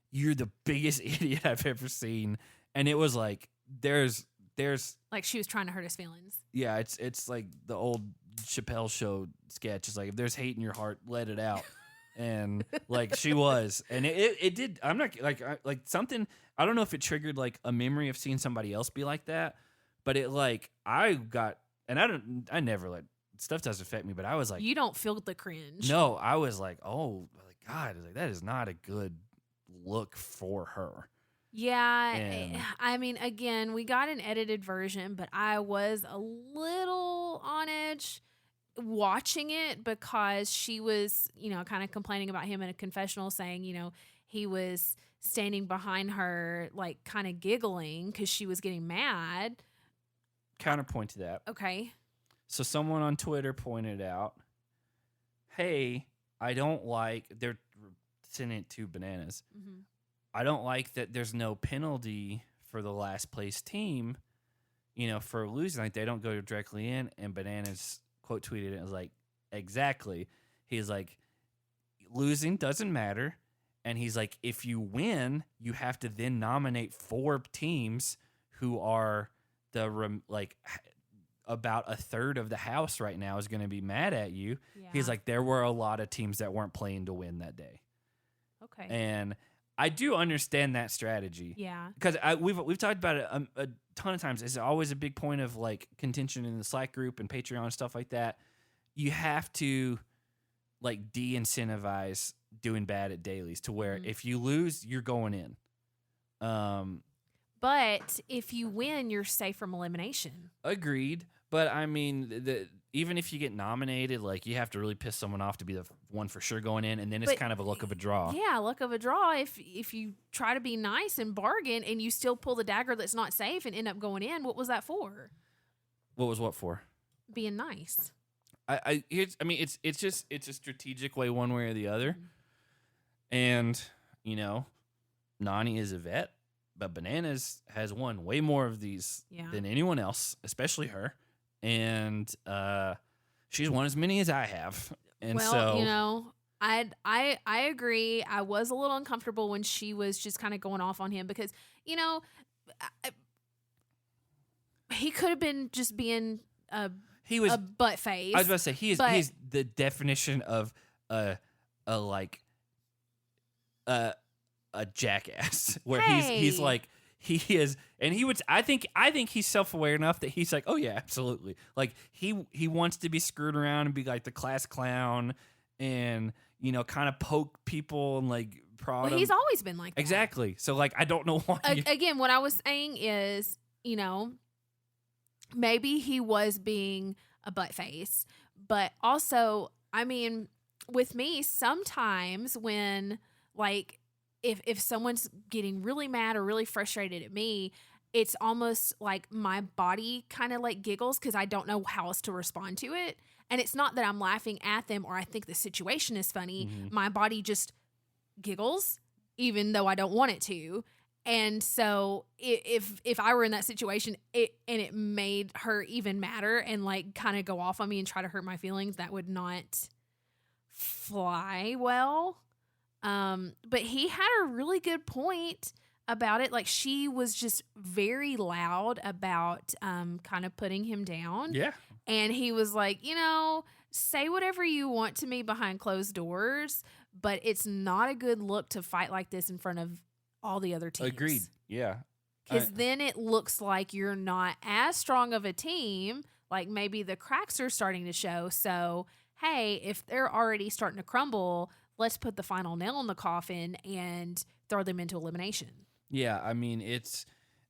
you're the biggest idiot I've ever seen. And it was like there's like she was trying to hurt his feelings. Yeah, it's like the old Chappelle Show sketch. It's like, if there's hate in your heart, let it out. And like she was, and it did. I'm not like something. I don't know if it triggered like a memory of seeing somebody else be like that, but it like I got, and I never let stuff doesn't affect me, but I was like, you don't feel the cringe. No, I was like, oh God, like that is not a good look for her. Yeah, And I mean, again, we got an edited version, but I was a little on edge watching it because she was, kind of complaining about him in a confessional, saying, he was standing behind her, like kind of giggling because she was getting mad. Counterpoint to that. Okay. So someone on Twitter pointed out, hey, I don't like, they're sending it to Bananas. Mm-hmm. I don't like that there's no penalty for the last place team, for losing. Like they don't go directly in, and Bananas quote tweeted it and was like, exactly. He's like, losing doesn't matter. And he's like, if you win, you have to then nominate 4 teams who are about a third of the house right now is going to be mad at you. Yeah. He's like, there were a lot of teams that weren't playing to win that day. Okay. And I do understand that strategy. Yeah. Because we've talked about it a ton of times. It's always a big point of like contention in the Slack group and Patreon and stuff like that. You have to like de-incentivize doing bad at dailies to where if you lose, you're going in. But if you win, you're safe from elimination. Agreed. But I mean, even if you get nominated, like you have to really piss someone off to be the one for sure going in, and then it's kind of a luck of a draw. Yeah, luck of a draw. If you try to be nice and bargain, and you still pull the dagger that's not safe and end up going in, what was that for? What was what for? Being nice. It's just a strategic way one way or the other, and Nany is a vet, but Bananas has won way more of these than anyone else, especially her, and she's won as many as I have, and I agree. I was a little uncomfortable when she was just kind of going off on him because he could have been just being a butt face. I was about to say he's the definition of a jackass, where he's like he is, and he would. I think he's self-aware enough that he's like, oh yeah, absolutely. Like he wants to be screwed around and be like the class clown, and kind of poke people and like prod them. He's always been like that. Exactly. So like I don't know why. Again, what I was saying is, maybe he was being a butt face, but also, I mean, with me, sometimes when like if someone's getting really mad or really frustrated at me, it's almost like my body kind of like giggles because I don't know how else to respond to it. And it's not that I'm laughing at them or I think the situation is funny. Mm-hmm. My body just giggles, even though I don't want it to. And so if I were in that situation and it made her even madder and like kind of go off on me and try to hurt my feelings, that would not fly well. But he had a really good point about it. Like she was just very loud about kind of putting him down. Yeah. And he was like, say whatever you want to me behind closed doors, but it's not a good look to fight like this in front of all the other teams. Agreed. Yeah. Because then it looks like you're not as strong of a team. Like maybe the cracks are starting to show. So, hey, if they're already starting to crumble, let's put the final nail in the coffin and throw them into elimination. Yeah, I mean it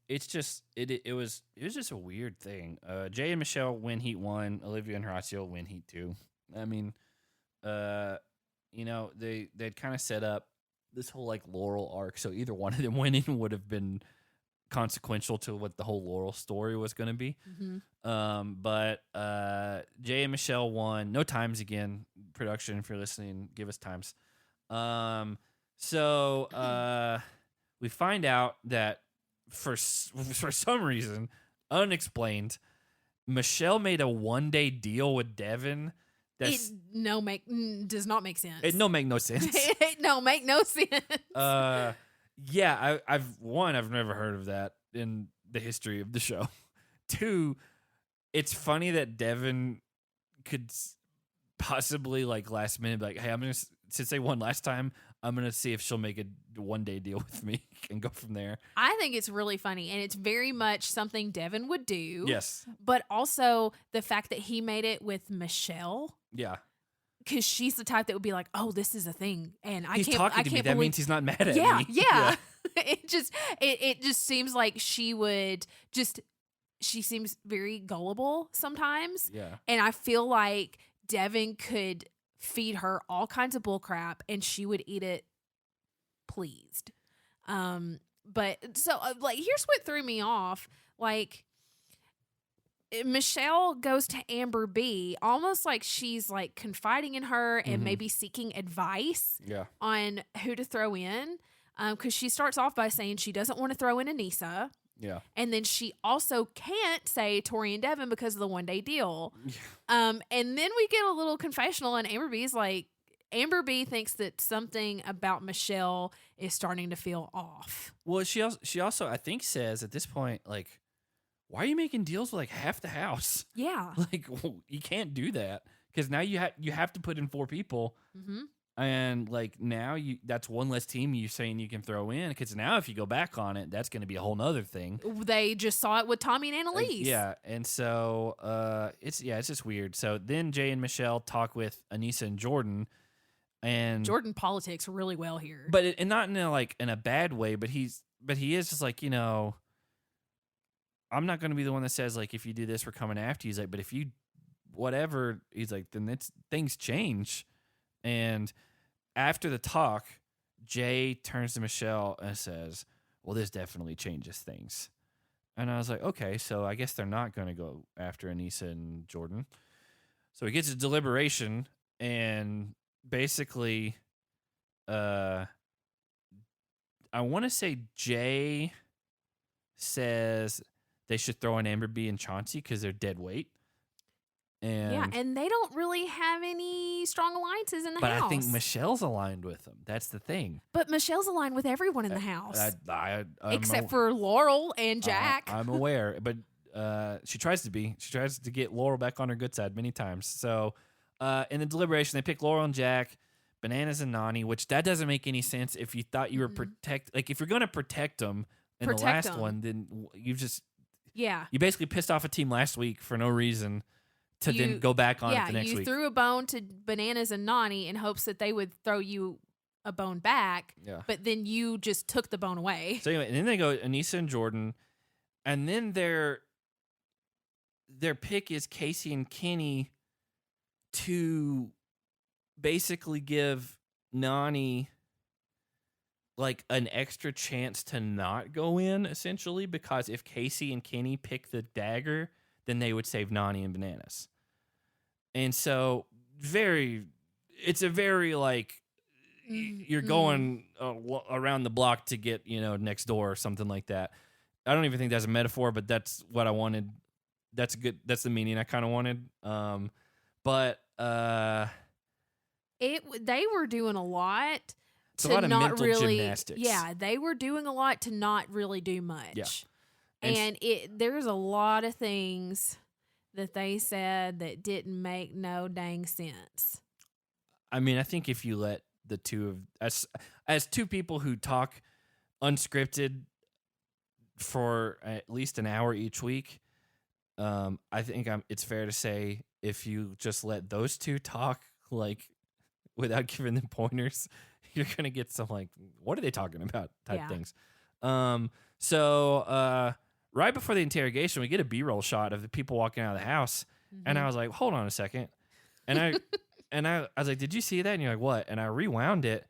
was just a weird thing. Jeyyy and Michelle win Heat 1, Olivia and Horacio win Heat 2. I mean, they'd kind of set up this whole like Laurel arc, so either one of them winning would have been consequential to what the whole Laurel story was going to be. Mm-hmm. But Jeyyy and Michelle won. No times again. Production, if you're listening, give us times. So we find out that for some reason, unexplained, Michelle made a 1-day deal with Devin. Does not make sense. It don't make no sense. It don't make no sense. Yeah, I've never heard of that in the history of the show. 2, it's funny that Devin could possibly like last minute be like, hey, since they won last time, I'm gonna see if she'll make a 1-day deal with me and go from there. I think it's really funny, and it's very much something Devin would do. Yes, but also the fact that he made it with Michelle. Yeah, because she's the type that would be like, "Oh, this is a thing," and he's talking to me. That means he's not mad at me. Yeah. Yeah. It just seems like she would just. She seems very gullible sometimes. Yeah, and I feel like Devin could feed her all kinds of bull crap and she would eat it pleased. But so like, here's what threw me off. Like Michelle goes to Amber B almost like she's like confiding in her and maybe seeking advice on who to throw in. Cause she starts off by saying she doesn't want to throw in Anissa. Yeah. And then she also can't say Tori and Devin because of the 1-day deal. Yeah. And then we get a little confessional and Amber B's like, Amber B thinks that something about Michelle is starting to feel off. Well, she also I think says at this point, like, why are you making deals with like half the house? Yeah. Like, well, you can't do that because now you have to put in 4 people. Mm-hmm. And like now that's one less team you're saying you can throw in, because now if you go back on it, that's going to be a whole nother thing. They just saw it with Tommy and Annalise. Yeah, and so it's just weird. So then Jeyyy and Michelle talk with Anissa and Jordyn, and Jordyn politics really well here, but and not in a bad way. But he is just like, I'm not going to be the one that says like, if you do this, we're coming after you. He's like, but if you whatever. He's like, then things change. And after the talk, Jeyyy turns to Michelle and says, well, this definitely changes things. And I was like, okay, so I guess they're not going to go after Aneesa and Jordyn. So he gets a deliberation, and basically, I want to say Jeyyy says they should throw in Amber B and Chauncey because they're dead weight. And they don't really have any strong alliances in the house. But I think Michelle's aligned with them. That's the thing. But Michelle's aligned with everyone in the house. Except for Laurel and Jack. I'm aware. But she tries to be. She tries to get Laurel back on her good side many times. So in the deliberation, they pick Laurel and Jack, Bananas and Nany, which that doesn't make any sense if you thought you were if you're going to protect them in the last one, then you just... Yeah. You basically pissed off a team last week for no reason to then go back on it the next week. Yeah, you threw a bone to Bananas and Nany in hopes that they would throw you a bone back, but then you just took the bone away. So anyway, and then they go Aneesa and Jordyn, and then their pick is Casey and Kenny to basically give Nany like an extra chance to not go in, essentially, because if Casey and Kenny pick the dagger, then they would save Nany and Bananas. And so it's a very like, you're going around the block to get, next door or something like that. I don't even think that's a metaphor, but that's what I wanted. That's good. That's the meaning I kind of wanted. They were doing a lot. It's a lot of mental gymnastics. Yeah, they were doing a lot to not really do much. Yeah. And there's a lot of things that they said that didn't make no dang sense. I mean, I think if you let the two of as two people who talk unscripted for at least an hour each week, I think it's fair to say if you just let those two talk like without giving them pointers, you're gonna get some like, what are they talking about type things. So right before the interrogation, we get a B-roll shot of the people walking out of the house, and I was like, hold on a second, and I was like, did you see that? And you're like, what? And I rewound it,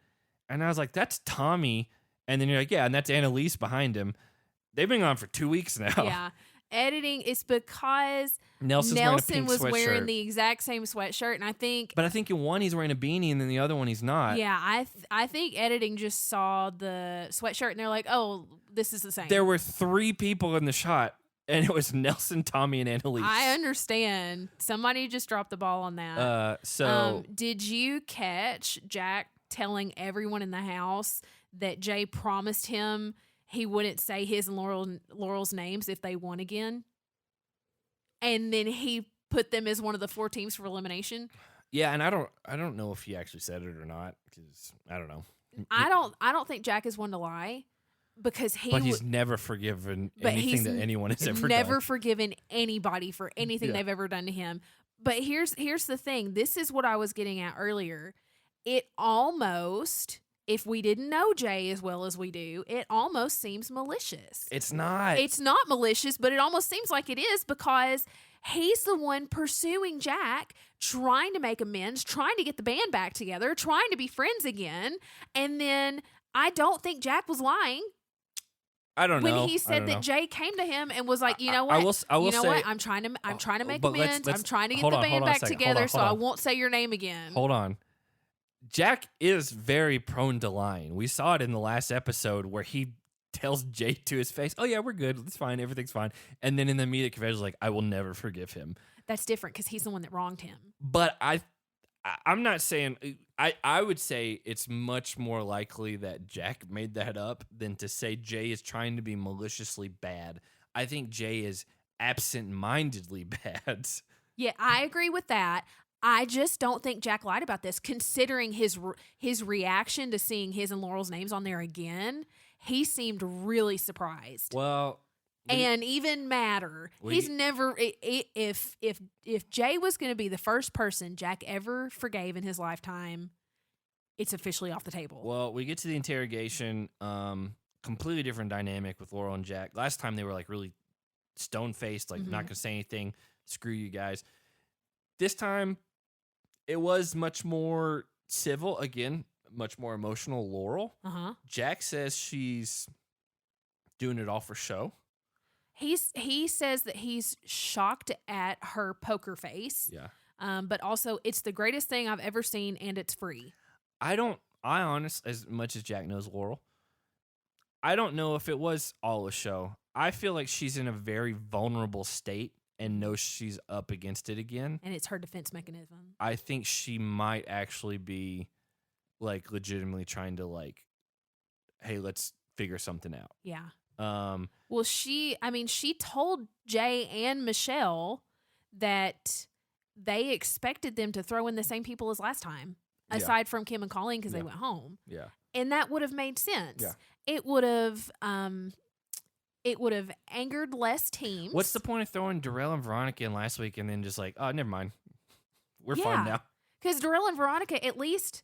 and I was like, that's Tommy, and then you're like, yeah, and that's Annalise behind him. They've been on for 2 weeks now. Yeah. Editing is because Nelson was wearing the exact same sweatshirt, and I think in one he's wearing a beanie, and then the other one he's not. Yeah, I think editing just saw the sweatshirt, and they're like, "Oh, this is the same." There were 3 people in the shot, and it was Nelson, Tommy, and Annalise. I understand. Somebody just dropped the ball on that. Did you catch Jack telling everyone in the house that Jeyyy promised him he wouldn't say his and Laurel's names if they won again? And then he put them as one of the 4 teams for elimination. Yeah, and I don't know if he actually said it or not, because I don't know. I don't think Jack is one to lie, because he's never forgiven anything that anyone has ever done. Never forgiven anybody for anything they've ever done to him. But here's the thing. This is what I was getting at earlier. It almost, if we didn't know Jeyyy as well as we do, it almost seems malicious. It's not. It's not malicious, but it almost seems like it is, because he's the one pursuing Jack, trying to make amends, trying to get the band back together, trying to be friends again. And then I don't think Jack was lying. I don't know. When he said that Jeyyy came to him and was like, you know what? I will say, what? I'm trying to make amends. I'm trying to get the band back together, so I won't say your name again. Hold on. Jack is very prone to lying. We saw it in the last episode where he tells Jeyyy to his face, oh yeah, we're good. It's fine. Everything's fine. And then in the immediate confession, is like, I will never forgive him. That's different because he's the one that wronged him. But I'm not saying, I would say it's much more likely that Jack made that up than to say Jeyyy is trying to be maliciously bad. I think Jeyyy is absent-mindedly bad. Yeah, I agree with that. I just don't think Jack lied about this, considering his reaction to seeing his and Laurel's names on there again. He seemed really surprised. Well, and even madder. He's never, if Jeyyy was going to be the first person Jack ever forgave in his lifetime, it's officially off the table. Well, we get to the interrogation, completely different dynamic with Laurel and Jack. Last time they were like really stone-faced, like not going to say anything, screw you guys. This time, it was much more civil. Again, much more emotional. Laurel. Jack says she's doing it all for show. He says that he's shocked at her poker face. Yeah. But also, it's the greatest thing I've ever seen, and it's free. I honestly, as much as Jack knows Laurel, I don't know if it was all a show. I feel like she's in a very vulnerable state and knows she's up against it again. And it's her defense mechanism. I think she might actually be, like, legitimately trying to, like, hey, let's figure something out. Yeah. Well, she told Jeyyy and Michelle that they expected them to throw in the same people as last time, aside from Kim and Colleen because they went home. Yeah. And that would have made sense. Yeah. It would have angered less teams. What's the point of throwing Darrell and Veronica in last week and then just like, oh, never mind. We're fine now. Because Darrell and Veronica at least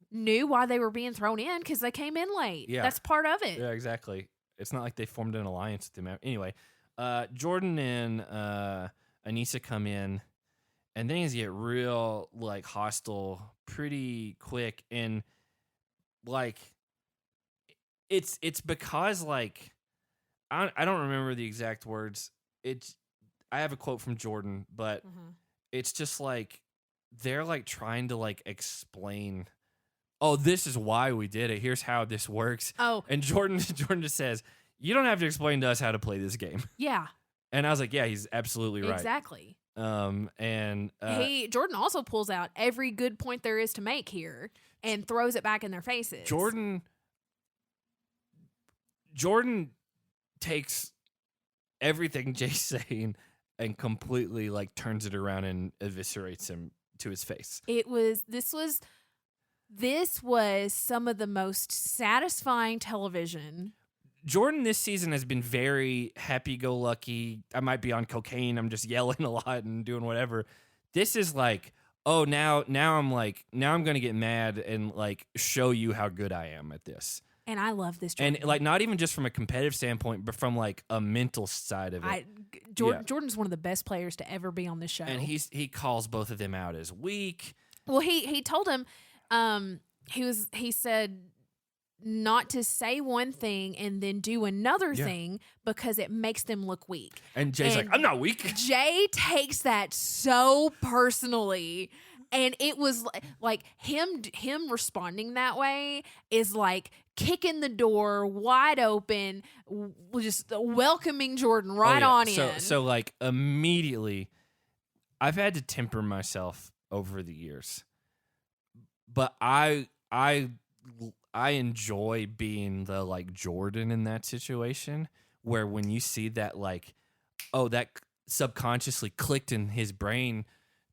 knew why they were being thrown in because they came in late. Yeah. That's part of it. Yeah, exactly. It's not like they formed an alliance with them. Anyway, Jordyn and Anissa come in, and things get real, like, hostile pretty quick. And, like, it's because, like, I don't remember the exact words. I have a quote from Jordyn, but it's just, like, they're, like, trying to, like, explain, oh, this is why we did it. Here's how this works. Oh. And Jordyn just says, you don't have to explain to us how to play this game. Yeah. And I was like, yeah, he's absolutely right. Exactly. Jordyn also pulls out every good point there is to make here and throws it back in their faces. Jordyn takes everything Jay's saying and completely, like, turns it around and eviscerates him to his face. This was some of the most satisfying television. Jordyn this season has been very happy-go-lucky. I might be on cocaine. I'm just yelling a lot and doing whatever. This is like, oh, now I'm going to get mad and, like, show you how good I am at this. And I love this Jordyn. And, like, not even just from a competitive standpoint, but from, like, a mental side of it. Jordyn's one of the best players to ever be on this show. And he calls both of them out as weak. Well, he told him, he said not to say one thing and then do another thing because it makes them look weak. And Jay's like, I'm not weak. Jeyyy takes that so personally. And it was like him responding that way is like kicking the door wide open, just welcoming Jordyn right on in. So like immediately, I've had to temper myself over the years, but I enjoy being the, like, Jordyn in that situation where when you see that, like, oh, that subconsciously clicked in his brain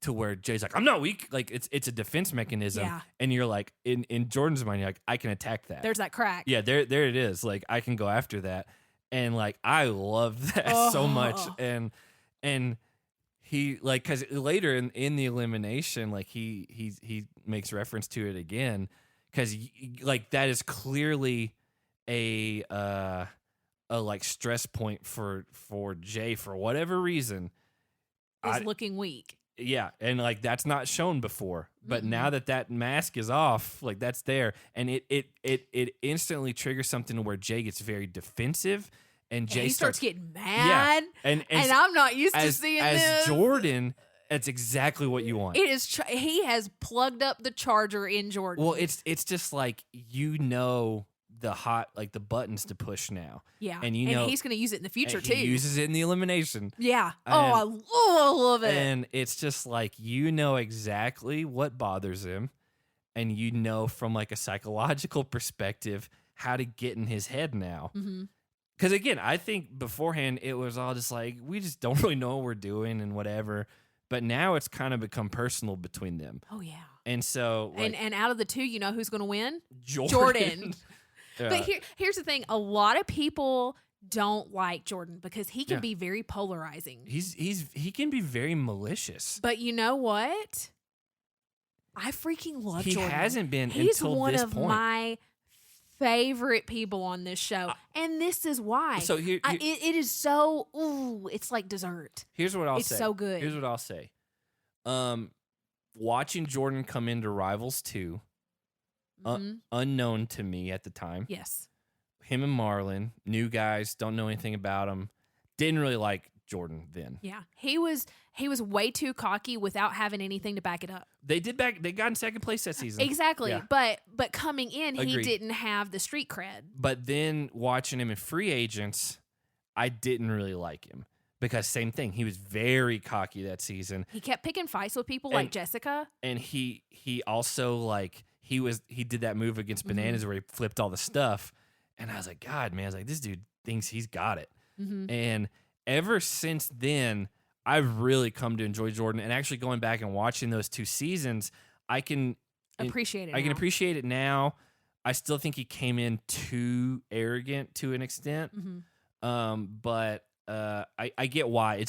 to where Jay's like, I'm not weak. Like, it's a defense mechanism. Yeah. And you're like, in Jordyn's mind, you're like, I can attack that. There's that crack. Yeah, there it is. Like, I can go after that. And, like, I love that so much. And he, like, because later in the elimination, like, he makes reference to it again. Because, like, that is clearly a like, stress point for Jeyyy for whatever reason. Is looking weak. Yeah, and, like, that's not shown before. But now that mask is off, like, that's there. And it instantly triggers something where Jeyyy gets very defensive. And Jeyyy starts getting mad. Yeah, and I'm not used to seeing this. As Jordyn, that's exactly what you want. It is. He has plugged up the charger in Jordyn. Well, it's just like, the buttons to push now. Yeah, and and he's going to use it in the future too. He uses it in the elimination. Yeah. I love it. And it's just like, exactly what bothers him, and from, like, a psychological perspective how to get in his head now. Mm-hmm. Because, again, I think beforehand it was all just like, we just don't really know what we're doing and whatever. But now it's kind of become personal between them. Oh, yeah. And so... like, and out of the two, you know who's going to win? Jordyn. Yeah. But here's the thing. A lot of people don't like Jordyn because he can be very polarizing. He can be very malicious. But you know what? I freaking love Jordyn. He hasn't been He's until one this of point. my favorite people on this show, and this is why. So it is so. Ooh, it's like dessert. Here's what I'll say. It's so good. Here's what I'll say. Watching Jordyn come into Rivals 2, unknown to me at the time. Yes. Him and Marlon, new guys, don't know anything about him. Didn't really like Jordyn then. Yeah. He was way too cocky without having anything to back it up. They got in second place that season. Exactly. Yeah. But coming in, he Agreed. didn't have the street cred. But then watching him in Free Agents, I didn't really like him. Because same thing, he was very cocky that season. He kept picking fights with people like Jessica. And he also like he did that move against Bananas where he flipped all the stuff. And I was like, God, man, I was like, this dude thinks he's got it. Mm-hmm. And ever since then, I've really come to enjoy Jordyn. And actually going back and watching those 2 seasons, I can appreciate it. I can appreciate it now. I still think he came in too arrogant to an extent. Mm-hmm. But I get why.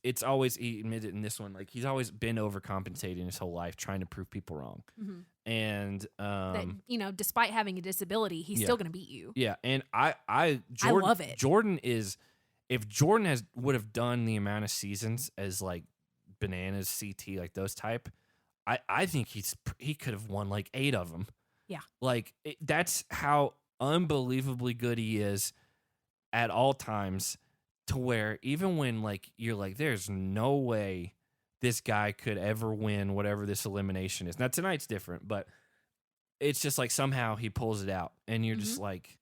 It's always, he admitted in this one, like he's always been overcompensating his whole life, trying to prove people wrong. Mm-hmm. And that, despite having a disability, he's still going to beat you. Yeah, and I love it. Jordyn is, if Jordyn would have done the amount of seasons as like Bananas, CT, like those type, I think he could have won like 8 of them. Yeah, like that's how unbelievably good he is at all times. To where even when like you're like, there's no way this guy could ever win whatever this elimination is. Now tonight's different, but it's just like somehow he pulls it out, and you're just like,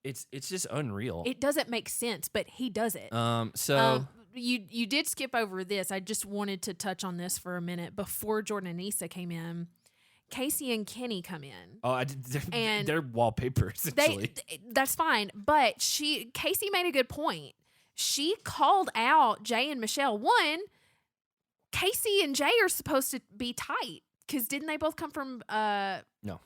it's just unreal. It doesn't make sense, but he does it. So you did skip over this. I just wanted to touch on this for a minute before Jordyn and Issa came in. Casey and Kenny come in. Oh, they're wallpaper essentially. That's fine, but Casey made a good point. She called out Jeyyy and Michelle. One, Casey and Jeyyy are supposed to be tight because didn't they both come from? No,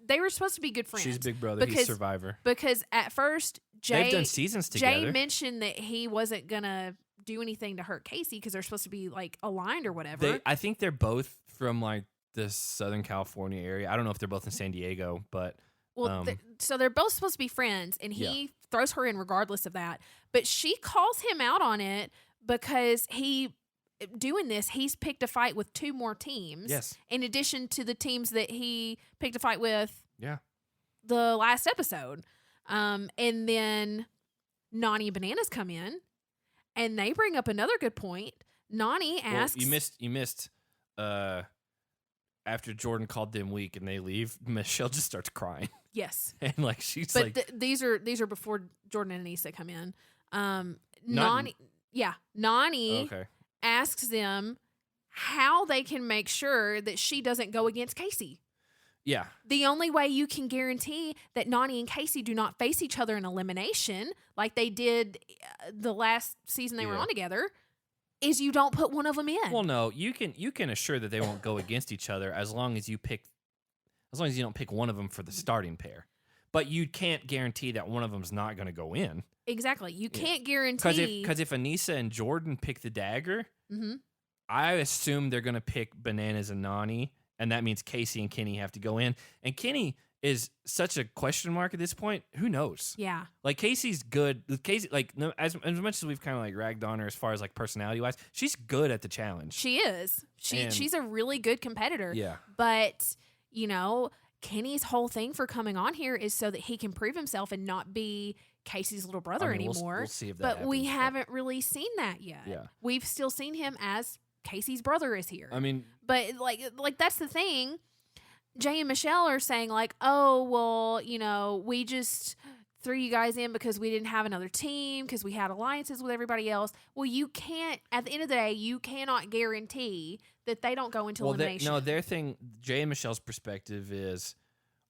they were supposed to be good friends. She's Big Brother. He's Survivor. Because at first, they've done seasons together. Jeyyy mentioned that he wasn't gonna do anything to hurt Casey because they're supposed to be like aligned or whatever. I think they're both from like the Southern California area. I don't know if they're both in San Diego, but. Well, so they're both supposed to be friends, and he throws her in regardless of that. But she calls him out on it because he's picked a fight with 2 more teams. Yes. In addition to the teams that he picked a fight with. Yeah. The last episode. And then Nany and Bananas come in, and they bring up another good point. Nany asks... Well, you missed... After Jordyn called them weak and they leave, Michelle just starts crying. Yes. And like she's but these are before Jordyn and Issa come in. Nany asks them how they can make sure that she doesn't go against Casey. Yeah. The only way you can guarantee that Nany and Casey do not face each other in elimination like they did the last season they were on together is you don't put one of them in. Well, no, you can assure that they won't go against each other as long as you don't pick one of them for the starting pair. But you can't guarantee that one of them's not going to go in. Exactly. You can't guarantee. Because if Anissa and Jordyn pick the dagger, I assume they're going to pick Bananas and Nany, and that means Casey and Kenny have to go in. And Kenny is such a question mark at this point. Who knows? Yeah. Like Casey's good. Casey, like as much as we've kind of like ragged on her as far as like personality wise, she's good at the challenge. She is. She's a really good competitor. Yeah. But Kenny's whole thing for coming on here is so that he can prove himself and not be Casey's little brother anymore. We'll see if that happens, we haven't really seen that yet. Yeah. We've still seen him as Casey's brother is here. I mean, but like that's the thing. Jeyyy and Michelle are saying like, oh, well, we just threw you guys in because we didn't have another team because we had alliances with everybody else. Well, you can't, at the end of the day, you cannot guarantee that they don't go into elimination. Their thing, Jeyyy and Michelle's perspective is,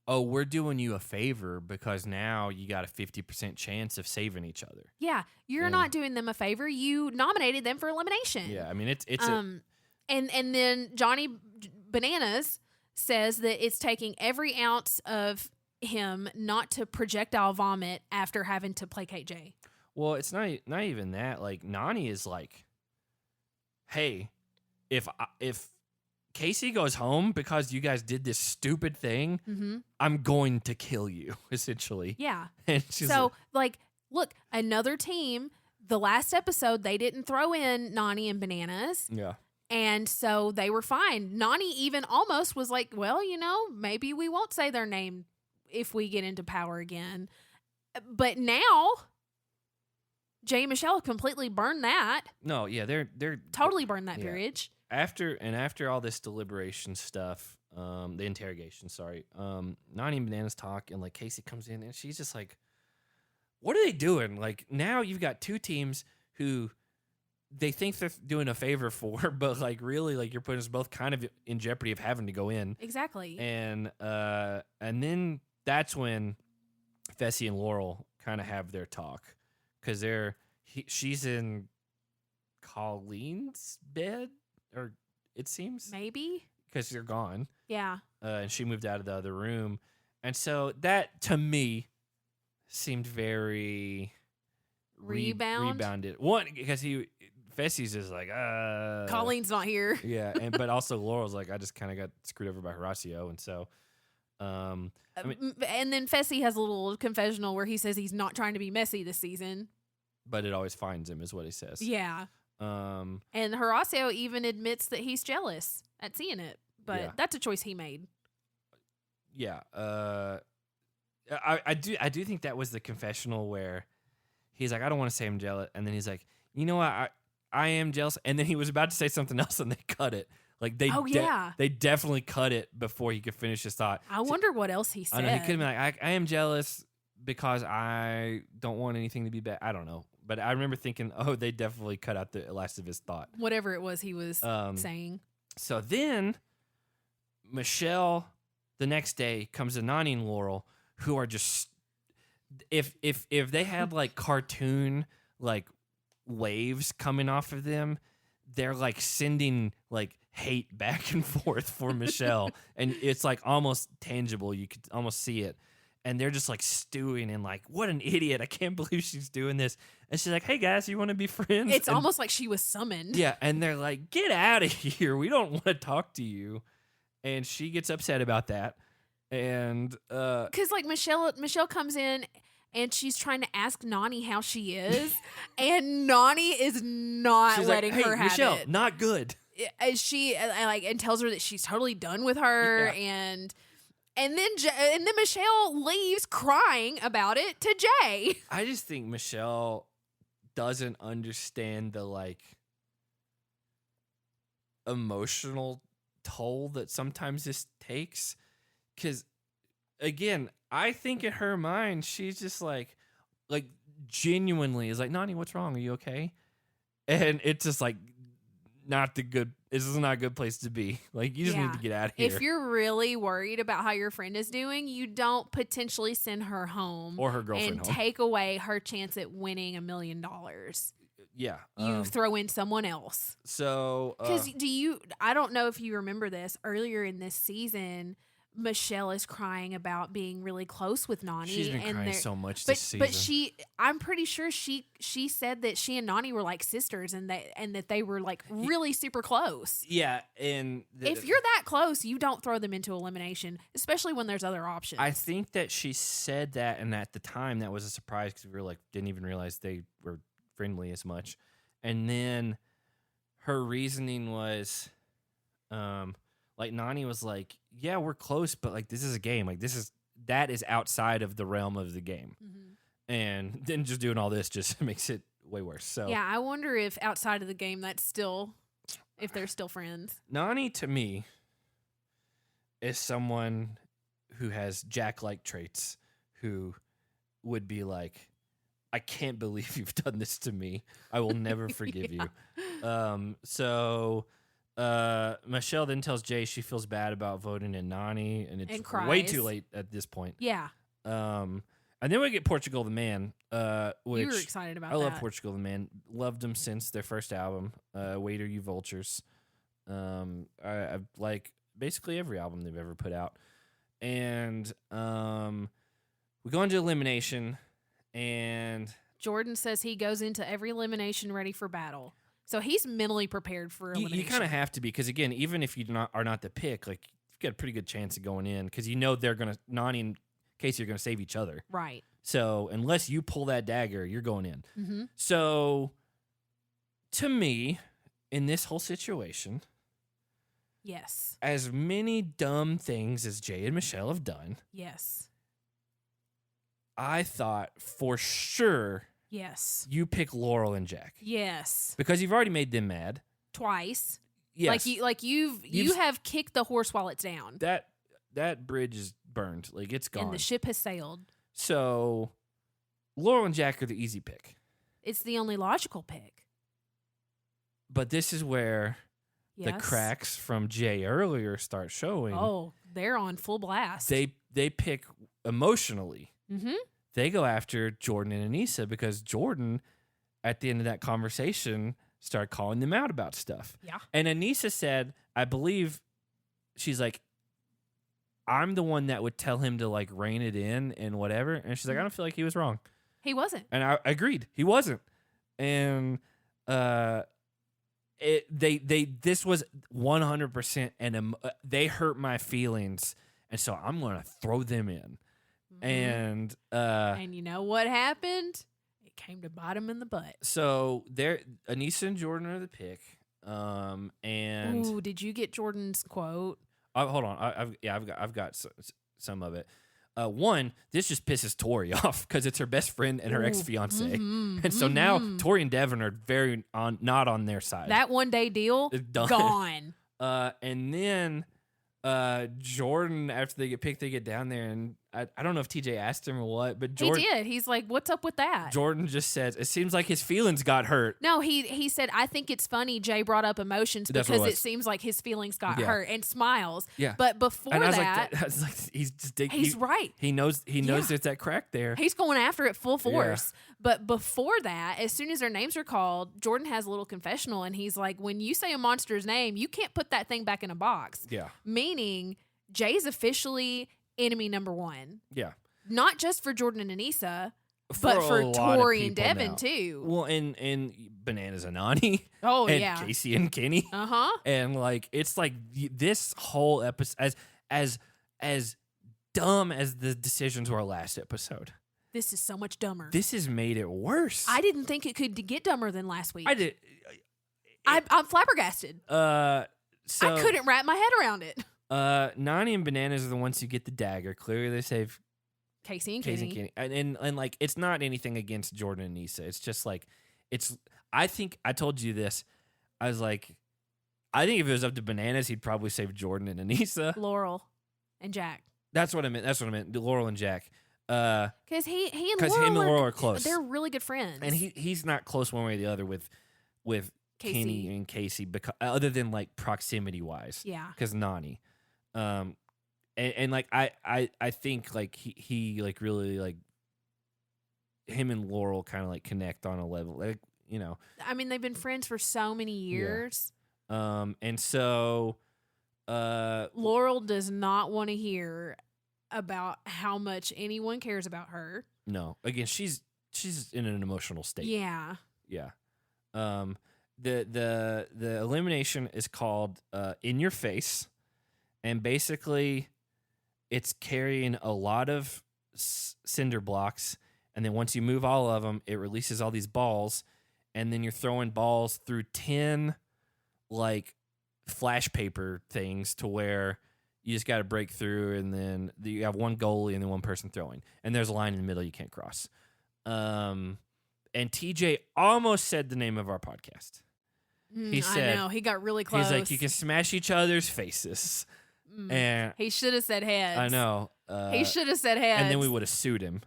oh, we're doing you a favor because now you got a 50% chance of saving each other. Yeah, you're not doing them a favor. You nominated them for elimination. Yeah, I mean, it's and then Johnny Bananas says that it's taking every ounce of him not to projectile vomit after having to placate Jeyyy. Well, it's not even that. Like, Nany is like, hey, if Casey goes home because you guys did this stupid thing, I'm going to kill you, essentially. Yeah. And she's look, another team, the last episode, they didn't throw in Nany and Bananas. Yeah. And so they were fine. Nany even almost was like, well, maybe we won't say their name if we get into power again. But now, Jeyyy and Michelle completely burned that. No, yeah, they're totally burned that bridge. After all this deliberation stuff, the interrogation, sorry, Nany and Bananas talk, and like Casey comes in, and she's just like, what are they doing? Like, now you've got two teams who they think they're doing a favor for, but like really, like, you're putting us both kind of in jeopardy of having to go in. Exactly. And then that's when Fessy and Laurel kind of have their talk, because she's in Colleen's bed, or it seems maybe because they're gone. Yeah. And she moved out of the other room, and so that to me seemed very rebounded. One, because Fessy's just like, Colleen's not here. Yeah, but also Laurel's like, I just kind of got screwed over by Horacio, and so, and then Fessy has a little confessional where he says he's not trying to be messy this season, but it always finds him, is what he says. Yeah. And Horacio even admits that he's jealous at seeing it, but that's a choice he made. Yeah. I do think that was the confessional where he's like, I don't want to say I'm jealous, and then he's like, you know what, I am jealous, and then he was about to say something else, and they cut it. Like they definitely cut it before he could finish his thought. I wonder what else he said. I know, he could have been like, I am jealous because I don't want anything to be bad. I don't know, but I remember thinking, oh, they definitely cut out the last of his thought. Whatever it was he was saying. So then Michelle the next day comes to Nany and Laurel, who are just, if they had like cartoon like waves coming off of them, they're like sending like hate back and forth for Michelle, and it's like almost tangible. You could almost see it, and they're just like stewing and like, what an idiot! I can't believe she's doing this. And she's like, hey guys, you want to be friends? It's almost like she was summoned. Yeah, and they're like, get out of here. We don't want to talk to you. And she gets upset about that. And because like Michelle comes in and she's trying to ask Nany how she is, and Nany is not letting her have Michelle, it. Not good. She and tells her that she's totally done with her, and then Michelle leaves crying about it to Jeyyy. I just think Michelle doesn't understand the like emotional toll that sometimes this takes. Because, again, I think in her mind, she's just like genuinely is like, Nany, what's wrong? Are you okay? And it's just like, this is not a good place to be. Like, you just need to get out of here. If you're really worried about how your friend is doing, you don't potentially send her home. Or her girlfriend and home. take away her chance at winning $1 million. Yeah. You throw in someone else. So. Because I don't know if you remember this, earlier in this season, Michelle is crying about being really close with Nany. She's been crying so much this season. But I'm pretty sure she said that she and Nany were like sisters, and that they were like really super close. Yeah, and if you're that close, you don't throw them into elimination, especially when there's other options. I think that she said that, and at the time that was a surprise because we were like didn't even realize they were friendly as much. And then her reasoning was, like Nany was like, yeah, we're close, but like this is a game. Like that is outside of the realm of the game. Mm-hmm. And then just doing all this just makes it way worse. So yeah, I wonder if outside of the game if they're still friends. Nany to me is someone who has Jack-like traits, who would be like, I can't believe you've done this to me. I will never forgive you. Michelle then tells Jeyyy she feels bad about voting in Nany, and it's way too late at this point. Yeah. And then we get Portugal the Man, which you were excited about. I love Portugal the Man. Loved them since their first album, Waiter You Vultures. I like basically every album they've ever put out. And we go into elimination, and Jordyn says he goes into every elimination ready for battle. So he's mentally prepared for elimination. You kind of have to be, because again, even if you are not the pick, like you've got a pretty good chance of going in, because you know they're gonna Nany and Casey are gonna save each other. Right. So unless you pull that dagger, you're going in. Mm-hmm. So to me, in this whole situation, Yes. as many dumb things as Jeyyy and Michelle have done, Yes. I thought for sure Yes. you pick Laurel and Jack. Yes. Because you've already made them mad. Twice. Yes. You have kicked the horse while it's down. That bridge is burned. Like, it's gone. And the ship has sailed. So Laurel and Jack are the easy pick. It's the only logical pick. But this is where the Yes. cracks from Jeyyy earlier start showing. Oh, they're on full blast. They pick emotionally. Mm-hmm. They go after Jordyn and Anissa because Jordyn, at the end of that conversation, started calling them out about stuff. Yeah. And Anissa said, I believe, she's like, I'm the one that would tell him to like rein it in and whatever. And she's like, I don't feel like he was wrong. He wasn't. And I agreed. He wasn't. And this was 100% and they hurt my feelings. And so I'm going to throw them in. Mm-hmm. And you know what happened? It came to bite him in the butt. so Anissa and Jordyn are the pick. And Ooh, did you get Jordan's quote? hold on. I've got some of it. One, this just pisses Tori off because it's her best friend and her ex-fiance. And so now Tori and Devin are not on their side. That one day deal, Done. gone. And then Jordyn, after they get picked, they get down there, and I don't know if TJ asked him or what, but He did. He's like, what's up with that? Jordyn just says, it seems like his feelings got hurt. No, he said, I think it's funny Jeyyy brought up emotions That's what it because was. it seems like his feelings got Yeah. hurt, and smiles. Yeah. But before And that, I was like, he's just digging. he's right. He knows Yeah. there's that crack there. He's going after it full force. But before that, as soon as their names are called, Jordyn has a little confessional, and he's like, when you say a monster's name, you can't put that thing back in a box. Yeah. Meaning, Jay's officially enemy number one. Yeah. Not just for Jordyn and Anissa, For but a for lot of Tori and people Devin now. too. Well, and Bananas and Nani. Oh, and yeah. Casey and Kenny. Uh-huh. And like it's like this whole episode as dumb as the decisions were last episode. This is so much dumber. This has made it worse. I didn't think it could get dumber than last week. I did. I'm flabbergasted. So I couldn't wrap my head around it. Nani and Bananas are the ones who get the dagger. Clearly, they save Casey and Casey Kenny. and Kenny. And like it's not anything against Jordyn and Anissa. It's just like I think I told you this. I was like, I think if it was up to Bananas, he'd probably save Jordyn and Anissa. Laurel and Jack. That's what I meant. Laurel and Jack. Because he and Because Laurel, him and Laurel are close. They're really good friends. And he's not close one way or the other with Casey. Kenny and Casey, because other than like proximity wise. Yeah. Because Nani. And like I think like he like really like him and Laurel kind of like connect on a level, like, you know. I mean, they've been friends for so many years. And so Laurel does not want to hear about how much anyone cares about her. no, again, she's in an emotional state. Yeah. Yeah. The elimination is called In Your Face, and basically it's carrying a lot of cinder blocks, and then once you move all of them, it releases all these balls, and then you're throwing balls through 10 like flash paper things to where you just got to break through, and then you have one goalie and then one person throwing, and there's a line in the middle you can't cross. And TJ almost said the name of our podcast. He said, I know. He got really close. He's like, you can smash each other's faces. And he should have said heads. I know. He should have said heads. And then we would have sued him.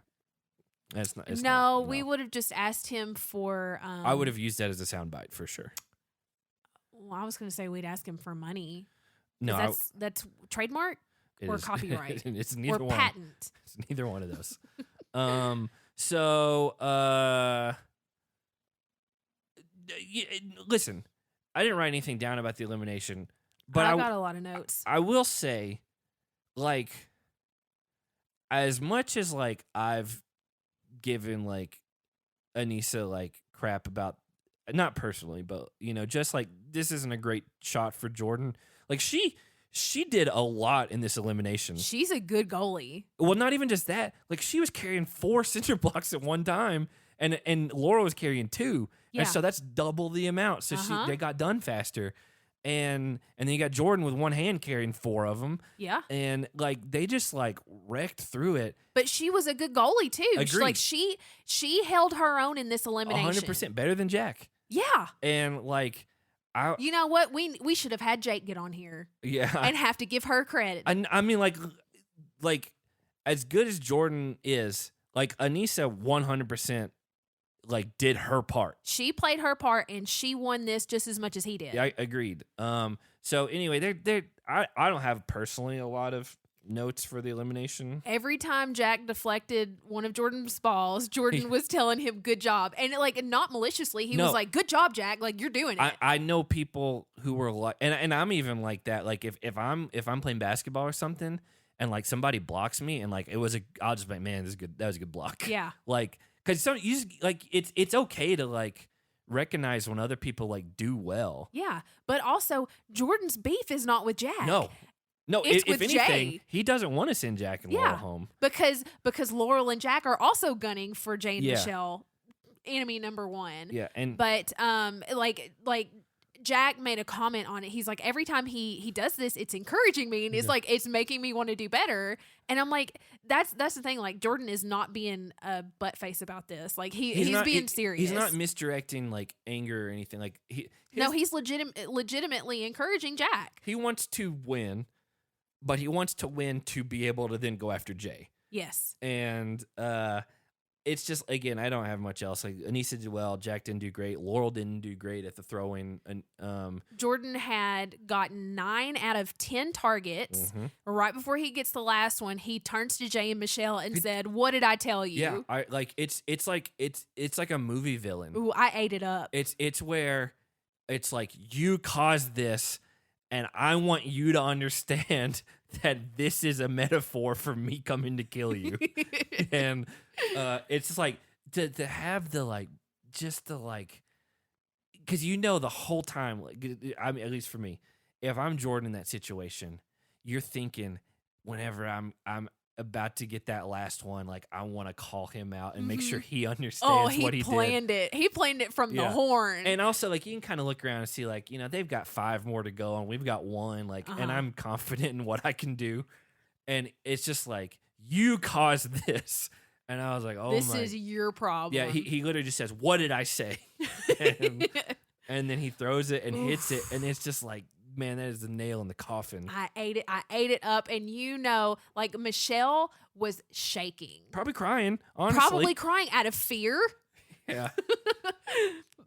We would have just asked him for. I would have used that as a soundbite for sure. Well, I was going to say we'd ask him for money. No, that's trademark or copyright. It's neither or one. Patent. It's neither one of those. Listen, I didn't write anything down about the elimination, but I got a lot of notes. I will say, like, as much as like I've given like Anissa like crap about, not personally, but you know, just like this isn't a great shot for Jordyn. Like she did a lot in this elimination. She's a good goalie. Well, not even just that. Like she was carrying 4 cinder blocks at one time, and Laurel was carrying 2, Yeah. and so that's double the amount. So they got done faster, and then you got Jordyn with one hand carrying 4 of them. Yeah. And like they just like wrecked through it. But she was a good goalie too. Agreed. She held her own in this elimination. 100% better than Jack. Yeah. And like you know what? We should have had Jake get on here. Yeah. And have to give her credit. I mean like as good as Jordyn is, like Aneesa 100% like did her part. She played her part and she won this just as much as he did. Yeah, I agreed. So anyway, I don't have personally a lot of notes for the elimination. Every time Jack deflected one of Jordyn's balls, Jordyn was telling him good job. And like not maliciously, he was like, good job, Jack. Like you're doing it. I know people who were like, and I'm even like that. Like if I'm playing basketball or something and like somebody blocks me and like I'll just be like, man, this is good. That was a good block. Yeah. Like because you just like it's okay to like recognize when other people like do well. Yeah, but also Jordyn's beef is not with Jack. No, it's if with anything, Jeyyy. he doesn't want to send Jack and Laurel home because Laurel and Jack are also gunning for Jeyyy and Yeah. Michelle, enemy number 1. Yeah, but like Jack made a comment on it. He's like, every time he does this, it's encouraging me, and it's like it's making me want to do better. And I'm like, that's the thing. Like Jordyn is not being a butt face about this. Like he's being serious. He's not misdirecting like anger or anything. Like he's legitimately encouraging Jack. He wants to win, but he wants to win to be able to then go after Jeyyy. Yes. And it's just, again, I don't have much else. Like Aneesa did well, Jack didn't do great, Laurel didn't do great at the throwing. Jordyn had gotten 9 out of 10 targets. Mm-hmm. Right before he gets the last one, he turns to Jeyyy and Michelle and said, "What did I tell you?" Yeah, it's like a movie villain. Ooh, I ate it up. It's where it's like, you caused this, and I want you to understand that this is a metaphor for me coming to kill you. And it's just like to have the like, just the like, because the whole time, like, I mean, at least for me, if I'm Jordyn in that situation, you're thinking whenever I'm about to get that last one, like I want to call him out and make sure he understands what he planned did. He planned it from the horn. And also, like, you can kind of look around and see, like, they've got 5 more to go and we've got 1, like, and I'm confident in what I can do. And it's just like, you caused this. And I was like, oh, this is your problem. Yeah, he literally just says, what did I say? and then he throws it and hits it. And it's just like, man, that is the nail in the coffin. I ate it up. And like Michelle was shaking. Probably crying, honestly. Probably crying out of fear. Yeah.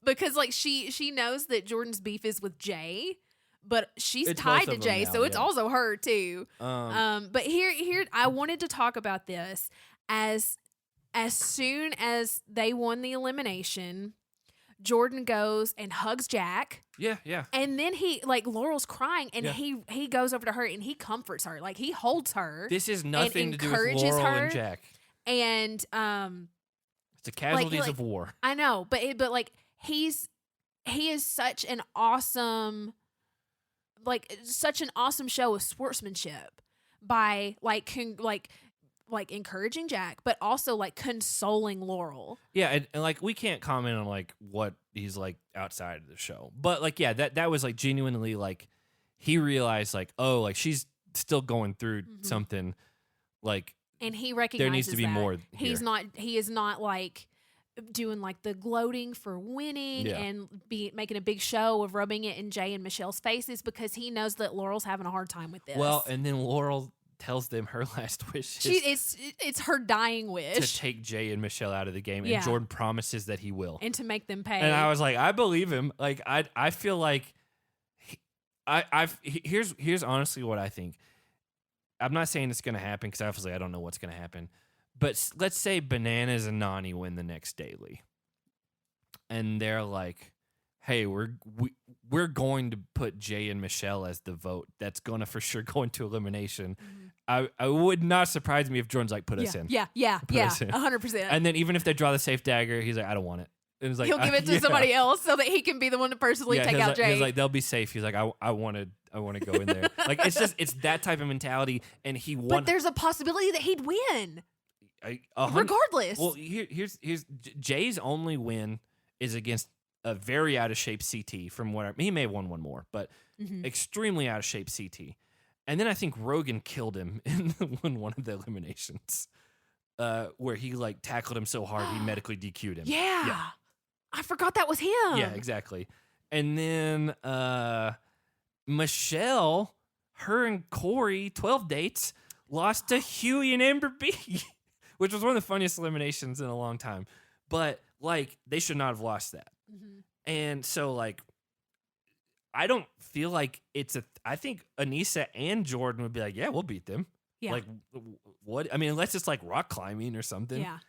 Because like she knows that Jordyn's beef is with Jeyyy, but she's It's tied both to of them Jeyyy, now, so it's yeah. also her too. But here I wanted to talk about this as soon as they won the elimination, Jordyn goes and hugs Jack. Yeah. And then Laurel's crying, and he goes over to her and he comforts her. Like, he holds her. This is nothing to do with encourages Laurel her. and Jack. And It's the casualties of war. I know, but he is such an awesome show of sportsmanship by encouraging Jack, but also like consoling Laurel. Yeah, and like we can't comment on like what he's like outside of the show, but like that was like genuinely like he realized like, oh, like she's still going through something, like, and he recognizes there needs to be that. more. He is not like doing like the gloating for winning and making a big show of rubbing it in Jeyyy and Michelle's faces, because he knows that Laurel's having a hard time with this. Well, and then Laurel tells them her last wish it's her dying wish to take Jeyyy and Michelle out of the game, and Jordyn promises that he will, and to make them pay. And I was like, I believe him. Like I feel like here's honestly what I think. I'm not saying it's going to happen, because obviously I don't know what's going to happen. But let's say Bananas and Nany win the next daily, and they're like, hey, we're going to put Jeyyy and Michelle as the vote. That's going to for sure go into elimination. I would not surprise me if Jordyn's like, put us in. Yeah, 100%. And then even if they draw the safe dagger, he's like, I don't want it. And it's like, he'll give it to somebody else so that he can be the one to personally take out Jeyyy. He's like, they'll be safe. He's like, I want to go in there. Like, it's that type of mentality. And but there's a possibility that he'd win. regardless. Well, here's Jay's only win is against a very out of shape CT. From what he may have won one more, but extremely out of shape CT. And then I think Rogan killed him in one of the eliminations, where he like tackled him so hard he medically DQ'd him. Yeah. I forgot that was him. Yeah, exactly. And then Michelle, her and Corey, 12 dates, lost to Huey and Amber B, which was one of the funniest eliminations in a long time. But like, they should not have lost that. And so like, I don't feel like I think Aneesa and Jordyn would be like, yeah, we'll beat them. Yeah. Like, what? I mean, unless it's like rock climbing or something. Yeah.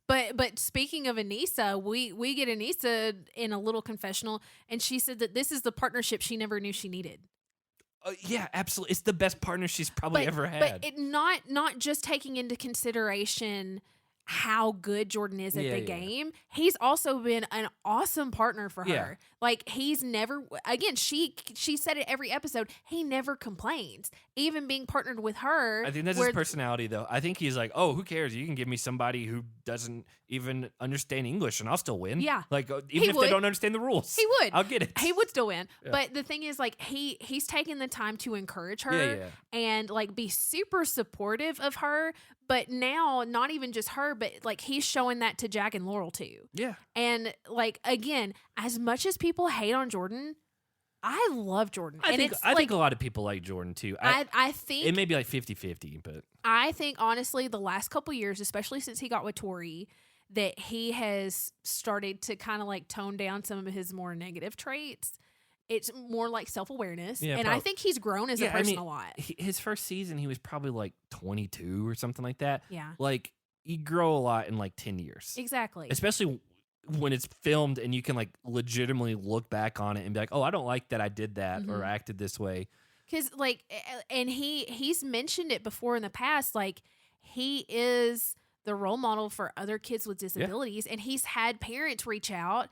But speaking of Aneesa, we get Aneesa in a little confessional, and she said that this is the partnership she never knew she needed. Yeah, absolutely. It's the best partner she's probably ever had. But not just taking into consideration how good Jordyn is at the game. He's also been an awesome partner for her. Yeah. Like, he's never, again, she said it every episode, he never complains. Even being partnered with her. I think that's his personality, though. I think he's like, oh, who cares? You can give me somebody who doesn't even understand English and I'll still win. Yeah. Like, even if they don't understand the rules. He would. I'll get it. He would still win. Yeah. But the thing is, like, he's taking the time to encourage her and, like, be super supportive of her. But now, not even just her, but, like, he's showing that to Jack and Laurel, too. Yeah. And, like, again, as much as people hate on Jordyn, I love Jordyn. I think a lot of people like Jordyn, too. I think it may be like 50-50, but I think, honestly, the last couple years, especially since he got with Tori, that he has started to kind of, like, tone down some of his more negative traits. It's more like self-awareness. Yeah, and I think he's grown as a person a lot. His first season, he was probably like 22 or something like that. Yeah. Like, you grow a lot in like 10 years. Exactly. Especially when it's filmed and you can like legitimately look back on it and be like, oh, I don't like that I did that or acted this way. Because like, and he's mentioned it before in the past, like he is the role model for other kids with disabilities. And he's had parents reach out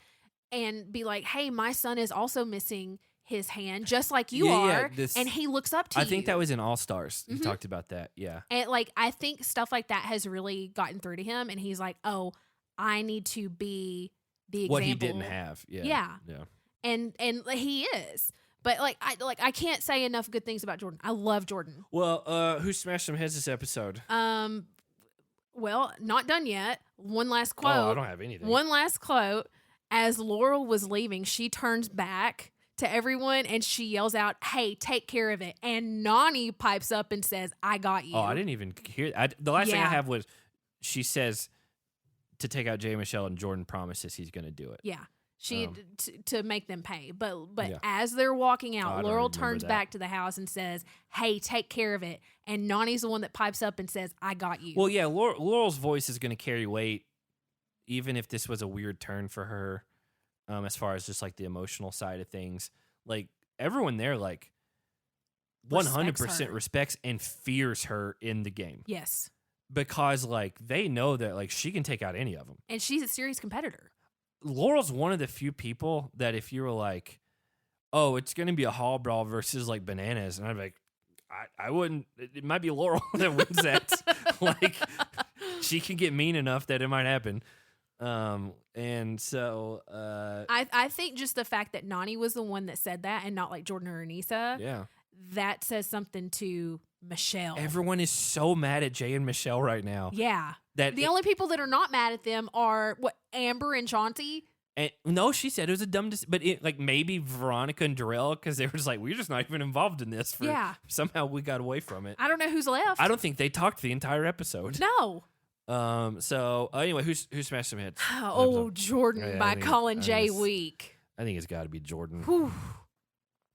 and be like, hey, my son is also missing his hand just like you are. And he looks up to you. I think that was in All Stars. He talked about that. Yeah. And like, I think stuff like that has really gotten through to him. And he's like, oh, I need to be the example. What he didn't have. Yeah. And he is. But I can't say enough good things about Jordyn. I love Jordyn. Well, who smashed some heads this episode? Well, not done yet. One last quote. Oh, I don't have anything. One last quote. As Laurel was leaving, she turns back to everyone and she yells out, hey, take care of it. And Nany pipes up and says, I got you. Oh, I didn't even hear that. The last thing I have was she says to take out Jeyyy, Michelle, and Jordyn promises he's going to do it. Yeah. She to make them pay. But as they're walking out, Laurel turns back to the house and says, hey, take care of it. And Nany's the one that pipes up and says, I got you. Well, yeah, Laurel's voice is going to carry weight, even if this was a weird turn for her, as far as just like the emotional side of things. Like everyone there, like 100% respects and fears her in the game. Yes. Because like they know that like she can take out any of them. And she's a serious competitor. Laurel's one of the few people that if you were like, oh, it's going to be a hall brawl versus like bananas. And I'd be like, I wouldn't, it might be Laurel that wins that. Like she can get mean enough that it might happen. And so, I think just the fact that Nany was the one that said that and not like Jordyn or Aneesa, that says something to Michelle. Everyone is so mad at Jeyyy and Michelle right now. Yeah. That the only people that are not mad at them are Amber and Chauncey. And no, she said it was a dumb decision, but like maybe Veronica and Darrell, because they were just like, we're just not even involved in this. Somehow we got away from it. I don't know who's left. I don't think they talked the entire episode. No. So anyway, who smashed some hits? Oh, Jordyn by calling Jeyyy weak. I think it's got to be Jordyn. Whew.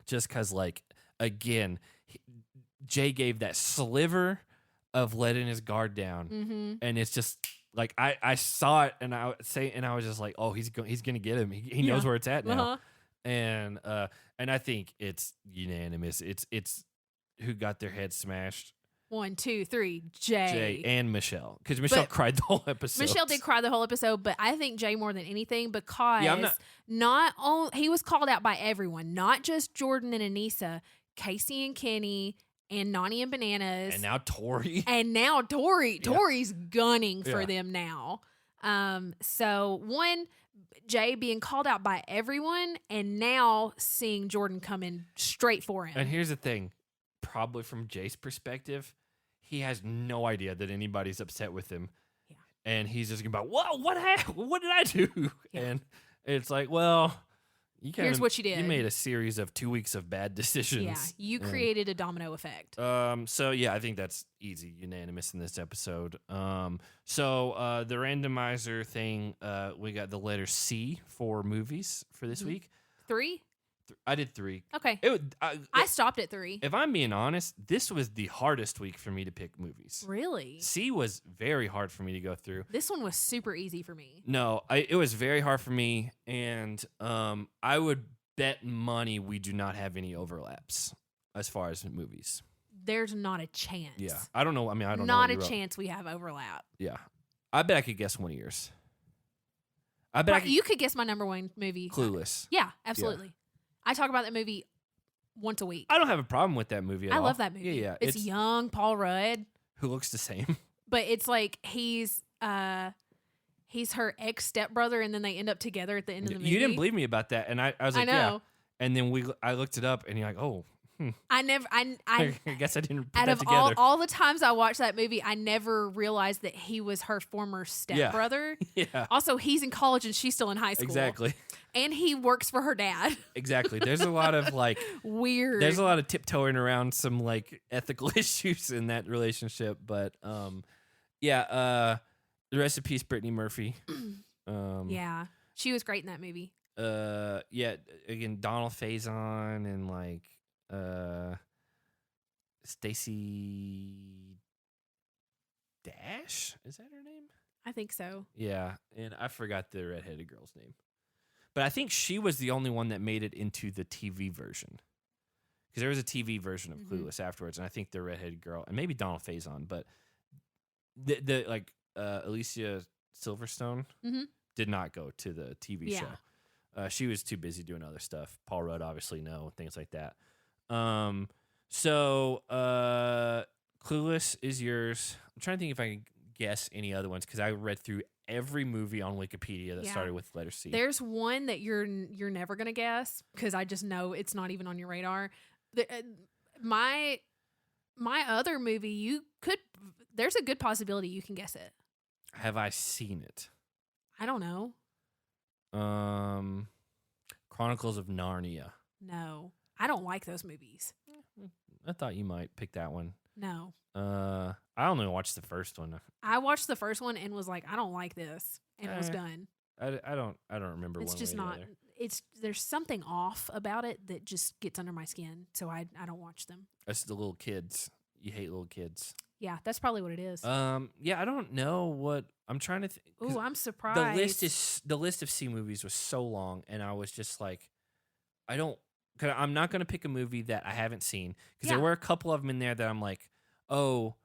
Just because, like, again, Jeyyy gave that sliver of letting his guard down, and it's just like I saw it, and I was just like, oh, he's gonna get him. He knows where it's at now, and I think it's unanimous. It's who got their heads smashed. 1, 2, 3, Jeyyy and Michelle, because Michelle cried the whole episode. Michelle did cry the whole episode, but I think Jeyyy more than anything because he was called out by everyone, not just Jordyn and Aneesa, Casey and Kenny, and Nani and Bananas. And now Tori. And now Tori. Yeah. Tori's gunning for Yeah. them now. So one, Jeyyy being called out by everyone, and now seeing Jordyn coming straight for him. And here's the thing. Probably from Jay's perspective, he has no idea that anybody's upset with him. Yeah. And he's just going to be like, whoa, what happened? What did I do? Yeah. And it's like, well, Here's what you did. You made a series of 2 weeks of bad decisions. Yeah, you created a domino effect. So yeah, I think that's easy, unanimous in this episode. So the randomizer thing, we got the letter C for movies for this week. 3? I did 3. Okay. I stopped at 3. If I'm being honest, this was the hardest week for me to pick movies. Really? C was very hard for me to go through. This one was super easy for me. No, it was very hard for me, and I would bet money we do not have any overlaps as far as movies. There's not a chance. Yeah, I don't know. I mean, I don't know. Not a chance we have overlap. Yeah, I bet I could guess one of yours. I bet you could guess my number one movie. Clueless. Yeah, absolutely. I talk about that movie once a week. I don't have a problem with that movie at all. I love that movie. Yeah. It's young Paul Rudd. Who looks the same. But it's like he's her ex stepbrother, and then they end up together at the end of the movie. You didn't believe me about that, and I was like, I know. yeah. And then I looked it up, and you're like, oh. I guess I didn't put out that of together. all the times I watched that movie, I never realized that he was her former stepbrother. Yeah. Also, he's in college and she's still in high school. Exactly. And he works for her dad. Exactly. There's a lot of like weird. There's a lot of tiptoeing around some like ethical issues in that relationship, but the rest of peace, Brittany Murphy. Yeah, she was great in that movie. Yeah. Again, Donald Faison and like Stacey Dash, is that her name? I think so. Yeah, and I forgot the redheaded girl's name, but I think she was the only one that made it into the TV version, because there was a TV version of Clueless afterwards, and I think the redheaded girl and maybe Donald Faison, but the like Alicia Silverstone did not go to the TV show. She was too busy doing other stuff. Paul Rudd, obviously, no, things like that. So Clueless is yours. I'm trying to think if I can guess any other ones, because I read through every movie on Wikipedia that started with letter C. There's one that you're never gonna guess, because I just know it's not even on your radar. My other movie, there's a good possibility you can guess it. Have I seen it? I don't know. Chronicles of Narnia. No, I don't like those movies. I thought you might pick that one. No. I only watched the first one. I watched the first one and was like, I don't like this, and it was done. I don't remember. It's one just way or not. the other. There's something off about it that just gets under my skin, so I don't watch them. That's the little kids. You hate little kids. Yeah, that's probably what it is. Yeah, I don't know what I'm trying to. Ooh, I'm surprised. The list of C movies was so long, and I was just like, cause I'm not gonna pick a movie that I haven't seen, because there were a couple of them in there that I'm like, oh,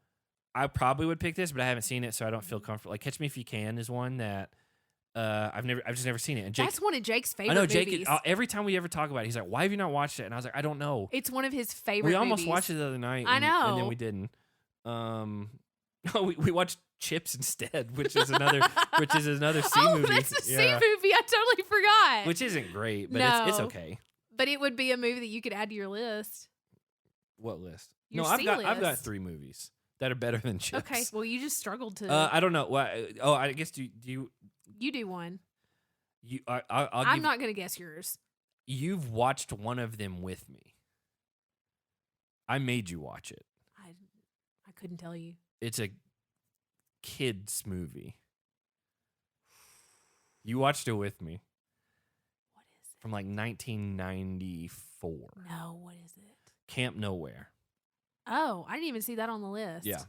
I probably would pick this, but I haven't seen it, so I don't feel comfortable. Like Catch Me If You Can is one that I've just never seen it. And Jake, that's one of Jake's favorite. I know Jake. movies. Every time we ever talk about it, he's like, "Why have you not watched it?" And I was like, "I don't know." It's one of his favorite. We almost movies. watched it the other night. I and then know. we didn't. We watched Chips instead, which is another C movie. That's a C movie. I totally forgot. Which isn't great, but No. it's okay. But it would be a movie that you could add to your list. What list? Your I've C got list. 3 movies that are better than Chips. Okay, well, you just struggled to. I don't know. I guess do you? You do one. I'm not going to guess yours. You've watched one of them with me. I made you watch it. I couldn't tell you. It's a kids movie. You watched it with me. What is it? From like 1994. No, what is it? Camp Nowhere. Oh, I didn't even see that on the list. Yeah.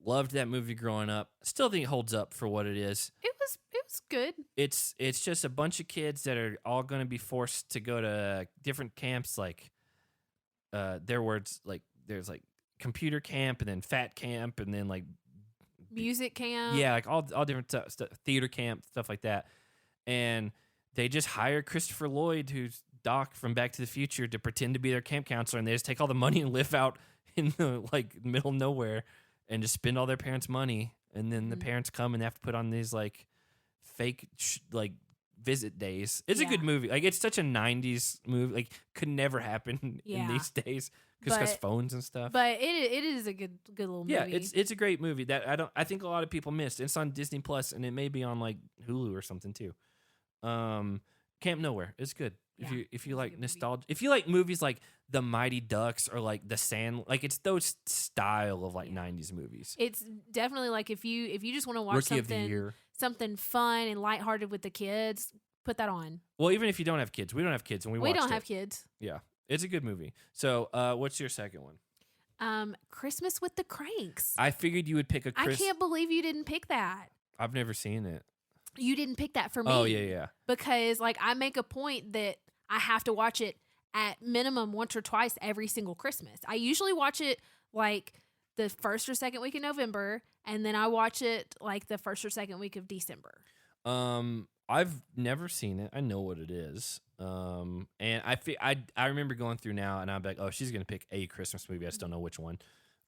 Loved that movie growing up. Still think it holds up for what it is. It was good. It's just a bunch of kids that are all going to be forced to go to different camps. Like, their words, like there's like computer camp, and then fat camp, and then like music camp. Yeah, like all different stuff, theater camp, stuff like that. And they just hire Christopher Lloyd, who's Doc from Back to the Future to pretend to be their camp counselor, and they just take all the money and live out in the like middle of nowhere and just spend all their parents' money. And then the parents come and they have to put on these like fake like visit days. It's a good movie. Like it's such a 90s movie. Like could never happen in these days because phones and stuff. But it is a good little movie. Yeah, it's a great movie that I think a lot of people missed. It's on Disney Plus and it may be on like Hulu or something too. Camp Nowhere. It's good. If you like nostalgia, if you like movies like The Mighty Ducks or like The Sand, like it's those style of like 90s movies. It's definitely like if you just want to watch something fun and lighthearted with the kids, put that on. Well, even if you don't have kids, we don't have kids and we don't have kids. Yeah, it's a good movie. So, what's your second one? Christmas with the Cranks. I figured you would pick a. I can't believe you didn't pick that. I've never seen it. You didn't pick that for me. Oh yeah. Because like I make a point that I have to watch it at minimum once or twice every single Christmas. I usually watch it like the first or second week in November, and then I watch it like the first or second week of December. I've never seen it. I know what it is. And I remember going through now, and I'm like, oh, she's gonna pick a Christmas movie. I just don't know which one.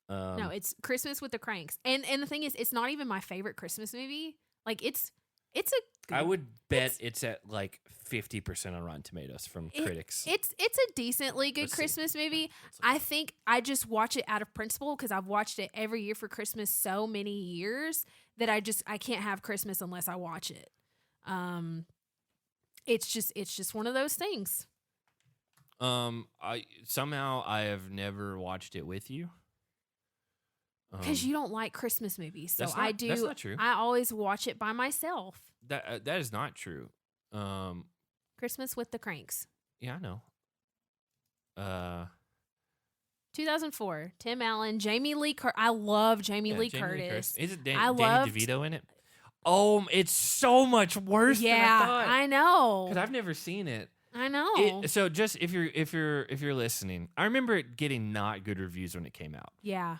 No, it's Christmas with the Cranks, and the thing is, it's not even my favorite Christmas movie. Like it's a. I would bet it's at like 50% on Rotten Tomatoes from critics. It's a decently good Christmas movie. I think I just watch it out of principle because I've watched it every year for Christmas so many years that I can't have Christmas unless I watch it. It's just one of those things. I have never watched it with you. Because you don't like Christmas movies, so I do. That's not true. I always watch it by myself. That is not true. Christmas with the Cranks. Yeah, I know. 2004. Tim Allen, Jamie Lee Curtis. I love Jamie Lee Curtis. Is it Danny DeVito in it? Oh, it's so much worse than I thought. I know. Because I've never seen it. I know. So just if you're listening, I remember it getting not good reviews when it came out. Yeah.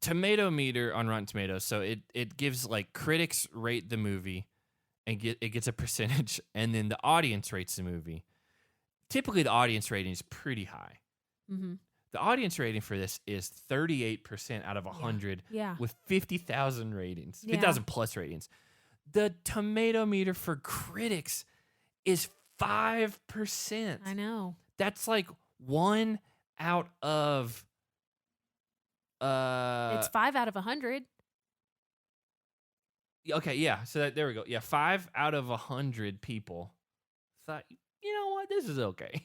Tomato meter on Rotten Tomatoes. So it gives like critics rate the movie and it gets a percentage, and then the audience rates the movie. Typically, the audience rating is pretty high. Mm-hmm. The audience rating for this is 38% out of 100 with 50,000 ratings, 50,000 plus ratings. The tomato meter for critics is 5%. I know. That's like 1 out of it's 5 out of 100. Okay, yeah. So there we go. Yeah, 5 out of 100 people thought, you know what, this is okay.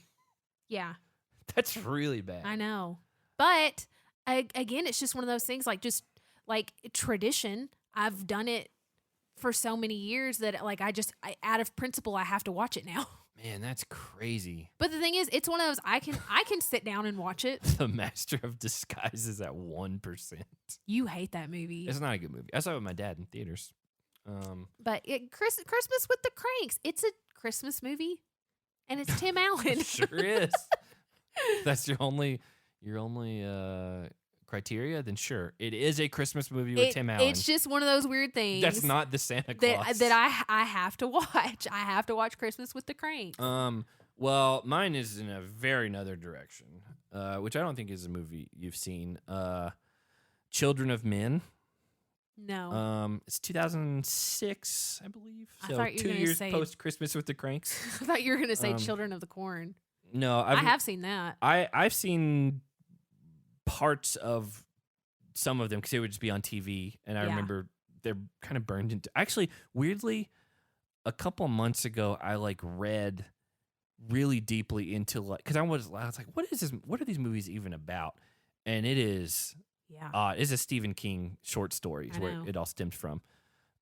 Yeah. That's really bad. I know. But again, it's just one of those things like just like tradition. I've done it for so many years that like I out of principle I have to watch it now. Man, that's crazy. But the thing is, it's one of those I can sit down and watch it. The Master of Disguise is at 1%. You hate that movie. It's not a good movie. I saw it with my dad in theaters. But Christmas with the Cranks. It's a Christmas movie, and it's Tim Allen. It sure is. That's your only criteria, then sure, it is a Christmas movie with Tim Allen. It's just one of those weird things. That's not the Santa Claus that I have to watch. I have to watch Christmas with the Cranks. Well, mine is in a very another direction, which I don't think is a movie you've seen. Children of Men. No. It's 2006, I believe. So I 2 years post Christmas with the Cranks. I thought you were going to say Children of the Corn. No, I have seen that. I've seen parts of some of them because it would just be on TV, and I remember they're kind of burned into. Actually, weirdly, a couple months ago, I like read really deeply into like because I was like, what is this? What are these movies even about? And it is, it's a Stephen King short stories where it all stems from,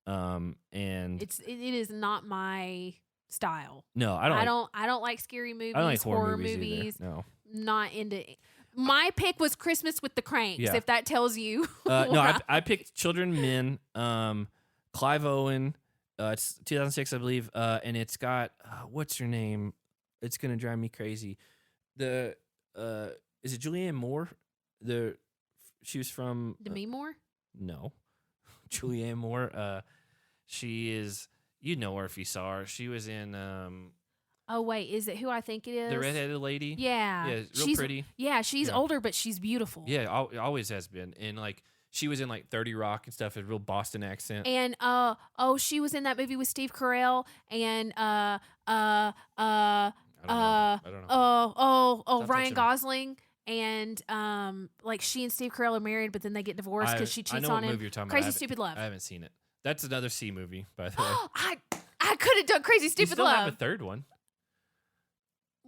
and it is not my style. No, I don't like scary movies. I don't like horror movies. No, not into. My pick was Christmas with the Cranks. Yeah. If that tells you. No, I picked Children of Men. Clive Owen. It's 2006, I believe, and it's got what's her name? It's gonna drive me crazy. Is it Julianne Moore? She was from Demi Moore. No, Julianne Moore. She is. You know her if you saw her. She was in. Oh wait, is it who I think it is? The redheaded lady. Yeah, Yeah, real she's pretty. Yeah, she's older, but she's beautiful. Yeah, always has been. And like she was in like 30 Rock and stuff, a real Boston accent. And she was in that movie with Steve Carell and I don't know. Ryan Gosling. And like she and Steve Carell are married, but then they get divorced because she cheats on him. Movie you're talking Crazy about. Stupid Love. I haven't seen it. That's another C movie, by the way. I could have done Crazy Stupid you still Love. have a third one.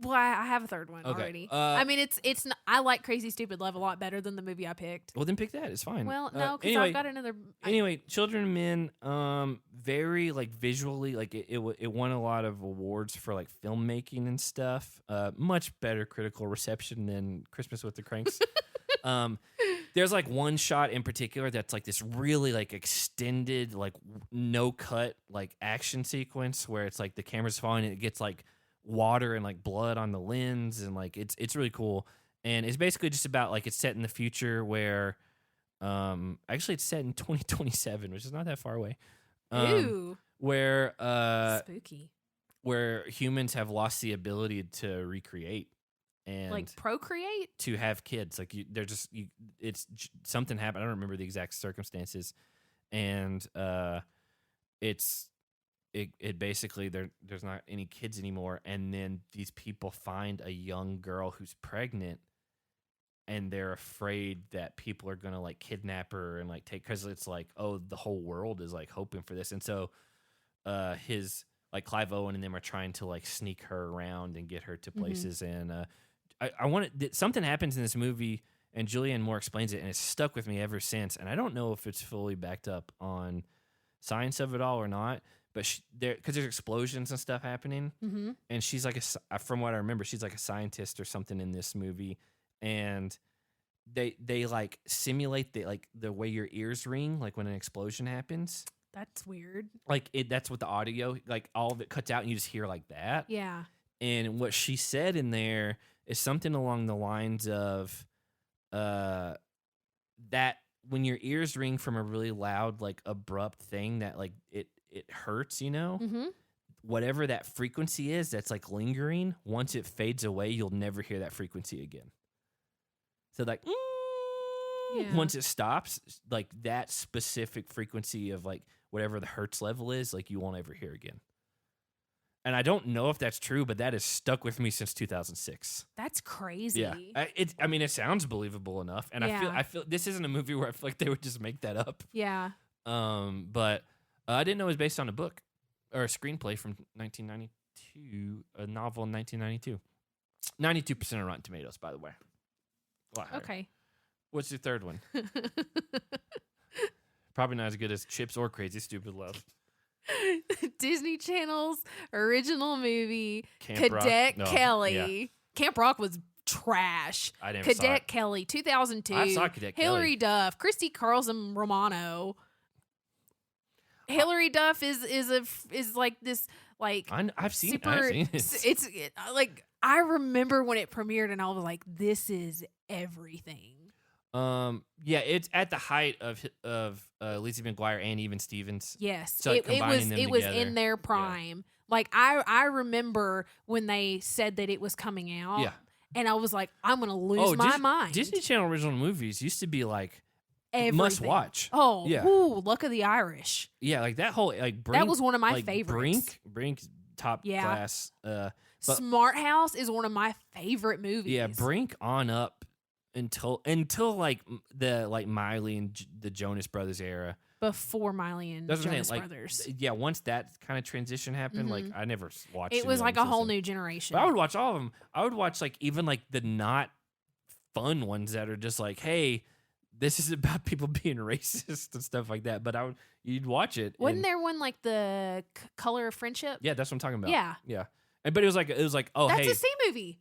Well, I have a third one Okay. already. I mean, it's not, I like Crazy Stupid Love a lot better than the movie I picked. Well, then pick that. It's fine. Well, no, because anyway, I've got another. Anyway, Children of Men, very like visually, like it won a lot of awards for like filmmaking and stuff. Much better critical reception than Christmas with the Cranks. There's like one shot in particular that's like this really like extended, like no cut, like action sequence where it's like the camera's falling and it gets like water and like blood on the lens, and like it's really cool. And it's basically just about like it's set in the future where actually it's set in 2027, which is not that far away. Ew. Where spooky. Where humans have lost the ability to recreate and like procreate, to have kids. Like it's something happened. I don't remember the exact circumstances, and it basically there's not any kids anymore, and then these people find a young girl who's pregnant, and they're afraid that people are gonna like kidnap her and like take, because it's like, oh, the whole world is like hoping for this, and so his like Clive Owen and them are trying to like sneak her around and get her to places. And I want something happens in this movie, and Julianne Moore explains it, and it's stuck with me ever since. And I don't know if it's fully backed up on science of it all or not, but because there's explosions and stuff happening, and she's like from what I remember, she's like a scientist or something in this movie, and they like simulate the way your ears ring like when an explosion happens. That's weird. Like that's what the audio, like all of it cuts out and you just hear like that. Yeah. And what she said in there is something along the lines of that when your ears ring from a really loud, like abrupt thing that like it hurts, whatever that frequency is that's like lingering, once it fades away, you'll never hear that frequency again. So like, once it stops, like that specific frequency of like whatever the hertz level is, like you won't ever hear again. And I don't know if that's true, but that has stuck with me since 2006. That's crazy. Yeah, I mean, it sounds believable enough, and I feel this isn't a movie where I feel like they would just make that up. Yeah. But I didn't know it was based on a book or a screenplay from 1992, a novel in 1992. 92% of Rotten Tomatoes, by the way. Okay. What's your third one? Probably not as good as Chips or Crazy Stupid Love. Disney Channel's original movie, Camp Cadet Rock. Kellie. Yeah. Camp Rock was trash. I never saw it. Kellie, 2002. I saw Cadet Hilary Kellie. Duff, Christy Carlson Romano. Hilary Duff is like this like I've seen super. it. It's like I remember when it premiered and I was like, this is everything. Yeah, it's at the height of Lizzie McGuire and even Stevens. Yes, so like, it was in their prime. Yeah. Like I remember when they said that it was coming out. Yeah. And I was like, I'm gonna lose my mind. Disney Channel original movies used to be like everything. Must watch. Oh, yeah. Ooh, Luck of the Irish. Yeah, like that whole like Brink, that was one of my like, favorites. Brink top class. Smart House is one of my favorite movies. Yeah, Brink on up until like the like Miley and the Jonas Brothers era. Before Miley and Jonas Brothers. Yeah, once that kind of transition happened, like I never watched it. Was like a whole new generation. But I would watch all of them. I would watch like even like the not fun ones that are just like, hey, this is about people being racist and stuff like that. But you'd watch it. Wasn't there one like the Color of Friendship? Yeah, that's what I'm talking about. Yeah. But it was like, oh, that's hey, a C movie.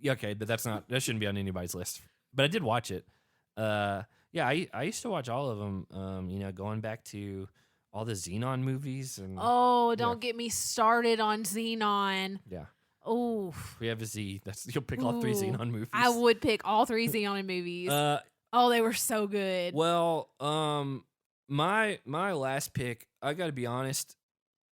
Yeah, okay, but that shouldn't be on anybody's list. But I did watch it. Yeah, I used to watch all of them. Going back to all the Xenon movies and don't get me started on Xenon. Yeah. Oh, we have a Z. You'll pick all three Xenon movies. I would pick all three Xenon movies. They were so good. Well, my last pick, I got to be honest,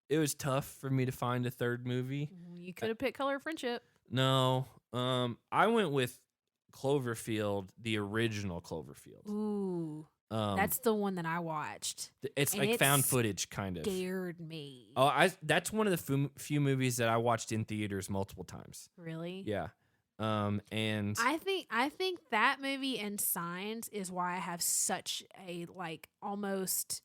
it was tough for me to find a third movie. You could have picked Color of Friendship. No. I went with Cloverfield, the original Cloverfield. Ooh. That's the one that I watched. It's and like it found footage, kind of. Scared me. Oh, that's one of the few movies that I watched in theaters multiple times. Really? Yeah. And I think that movie and Signs is why I have such a like almost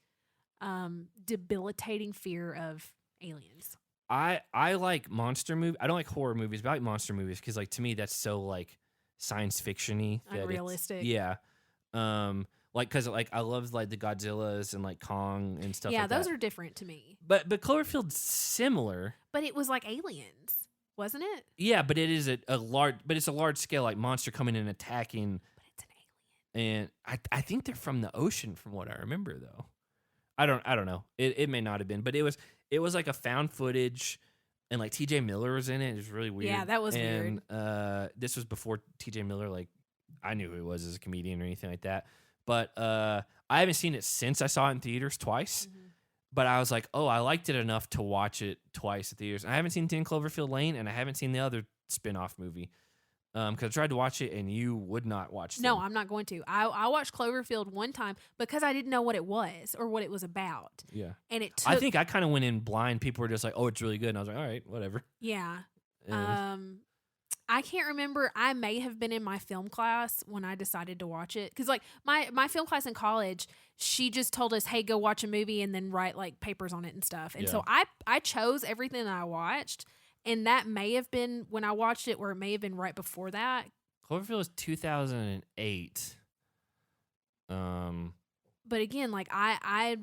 debilitating fear of aliens. I like monster movies. I don't like horror movies, but I like monster movies because, like, to me, that's so like science fiction-y, unrealistic. Yeah. Like, because like I love like the Godzillas and like Kong and stuff. Yeah, like those that. are different to me. But Cloverfield's similar. But it was like aliens, wasn't it? Yeah, but it is a large, but it's a large scale like monster coming and attacking. But it's an alien. And I think they're from the ocean, from what I remember, though. I don't know. It may not have been, but it was like a found footage, and like T.J. Miller was in it. It was really weird. Yeah, that was weird. This was before T.J. Miller, like, I knew who he was as a comedian or anything like that. But I haven't seen it since I saw it in theaters twice. Mm-hmm. But I was like, oh, I liked it enough to watch it twice at theaters. I haven't seen 10 Cloverfield Lane, and I haven't seen the other spin-off movie. Because I tried to watch it, and you would not watch it. No, I'm not going to. I watched Cloverfield one time because I didn't know what it was or what it was about. Yeah. And it took... I think I kind of went in blind. People were just like, oh, it's really good. And I was like, all right, whatever. Yeah. I can't remember. I may have been in my film class when I decided to watch it. Because, like, my film class in college, she just told us, hey, go watch a movie and then write, like, papers on it and stuff. And so I chose everything that I watched. And that may have been when I watched it, or it may have been right before that. Cloverfield was 2008. But again, like, I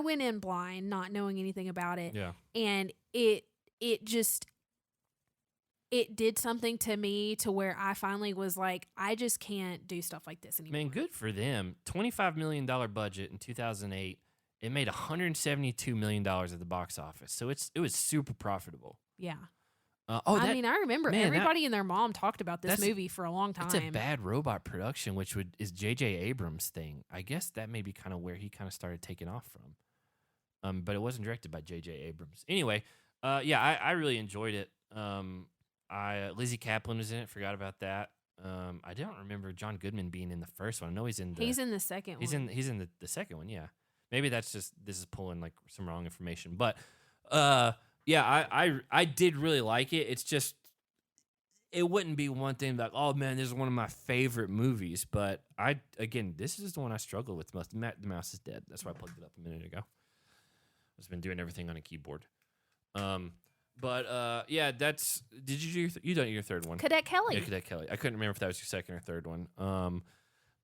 went in blind, not knowing anything about it. Yeah. And it did something to me to where I finally was like, I just can't do stuff like this anymore. Man, good for them. $25 million budget in 2008. It made $172 million at the box office. So it was super profitable. Yeah. I mean, I remember everybody and their mom talked about this movie for a long time. It's a Bad Robot production, which is J.J. Abrams' thing. I guess that may be kind of where he kind of started taking off from. But it wasn't directed by J.J. Abrams. Anyway, I really enjoyed it. Lizzie Kaplan was in it. Forgot about that. I don't remember John Goodman being in the first one. I know he's in the second one. He's in the second one, yeah. Maybe that's just, this is pulling like some wrong information. But yeah, I did really like it. It's just, it wouldn't be one thing like, oh man, this is one of my favorite movies. But this is the one I struggle with most. The Mouse is Dead. That's why I plugged it up a minute ago. I've just been doing everything on a keyboard. But yeah, that's. Did you do you done your third one? Cadet Kellie. Yeah, Cadet Kellie. I couldn't remember if that was your second or third one.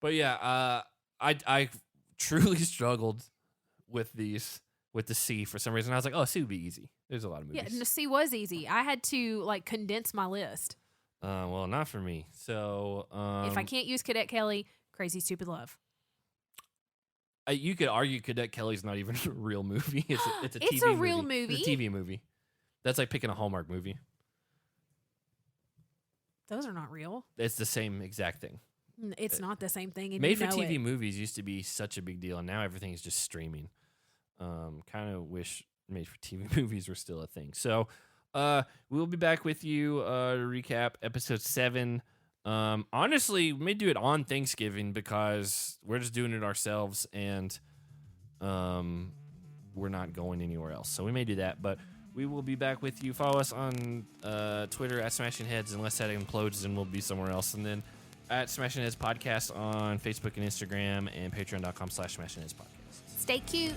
But yeah, I truly struggled with these. With the C for some reason. I was like, oh, C would be easy. There's a lot of movies. Yeah, and the C was easy. I had to like condense my list. Well, not for me. So if I can't use Cadet Kellie, Crazy Stupid Love. You could argue Cadet Kellie's not even a real movie. It's a TV it's a real movie. It's a TV movie. That's like picking a Hallmark movie. Those are not real. It's the same exact thing. It's not the same thing. And Made for TV movies used to be such a big deal, and now everything is just streaming. Kind of wish made for TV movies were still a thing. So, we'll be back with you to recap episode 7. Honestly, we may do it on Thanksgiving because we're just doing it ourselves, and we're not going anywhere else. So we may do that, but we will be back with you. Follow us on Twitter at Smashing Heads, unless that implodes, and we'll be somewhere else. And then at Smashing Heads Podcast on Facebook and Instagram, and patreon.com/Smashing Heads Podcast. Stay cute.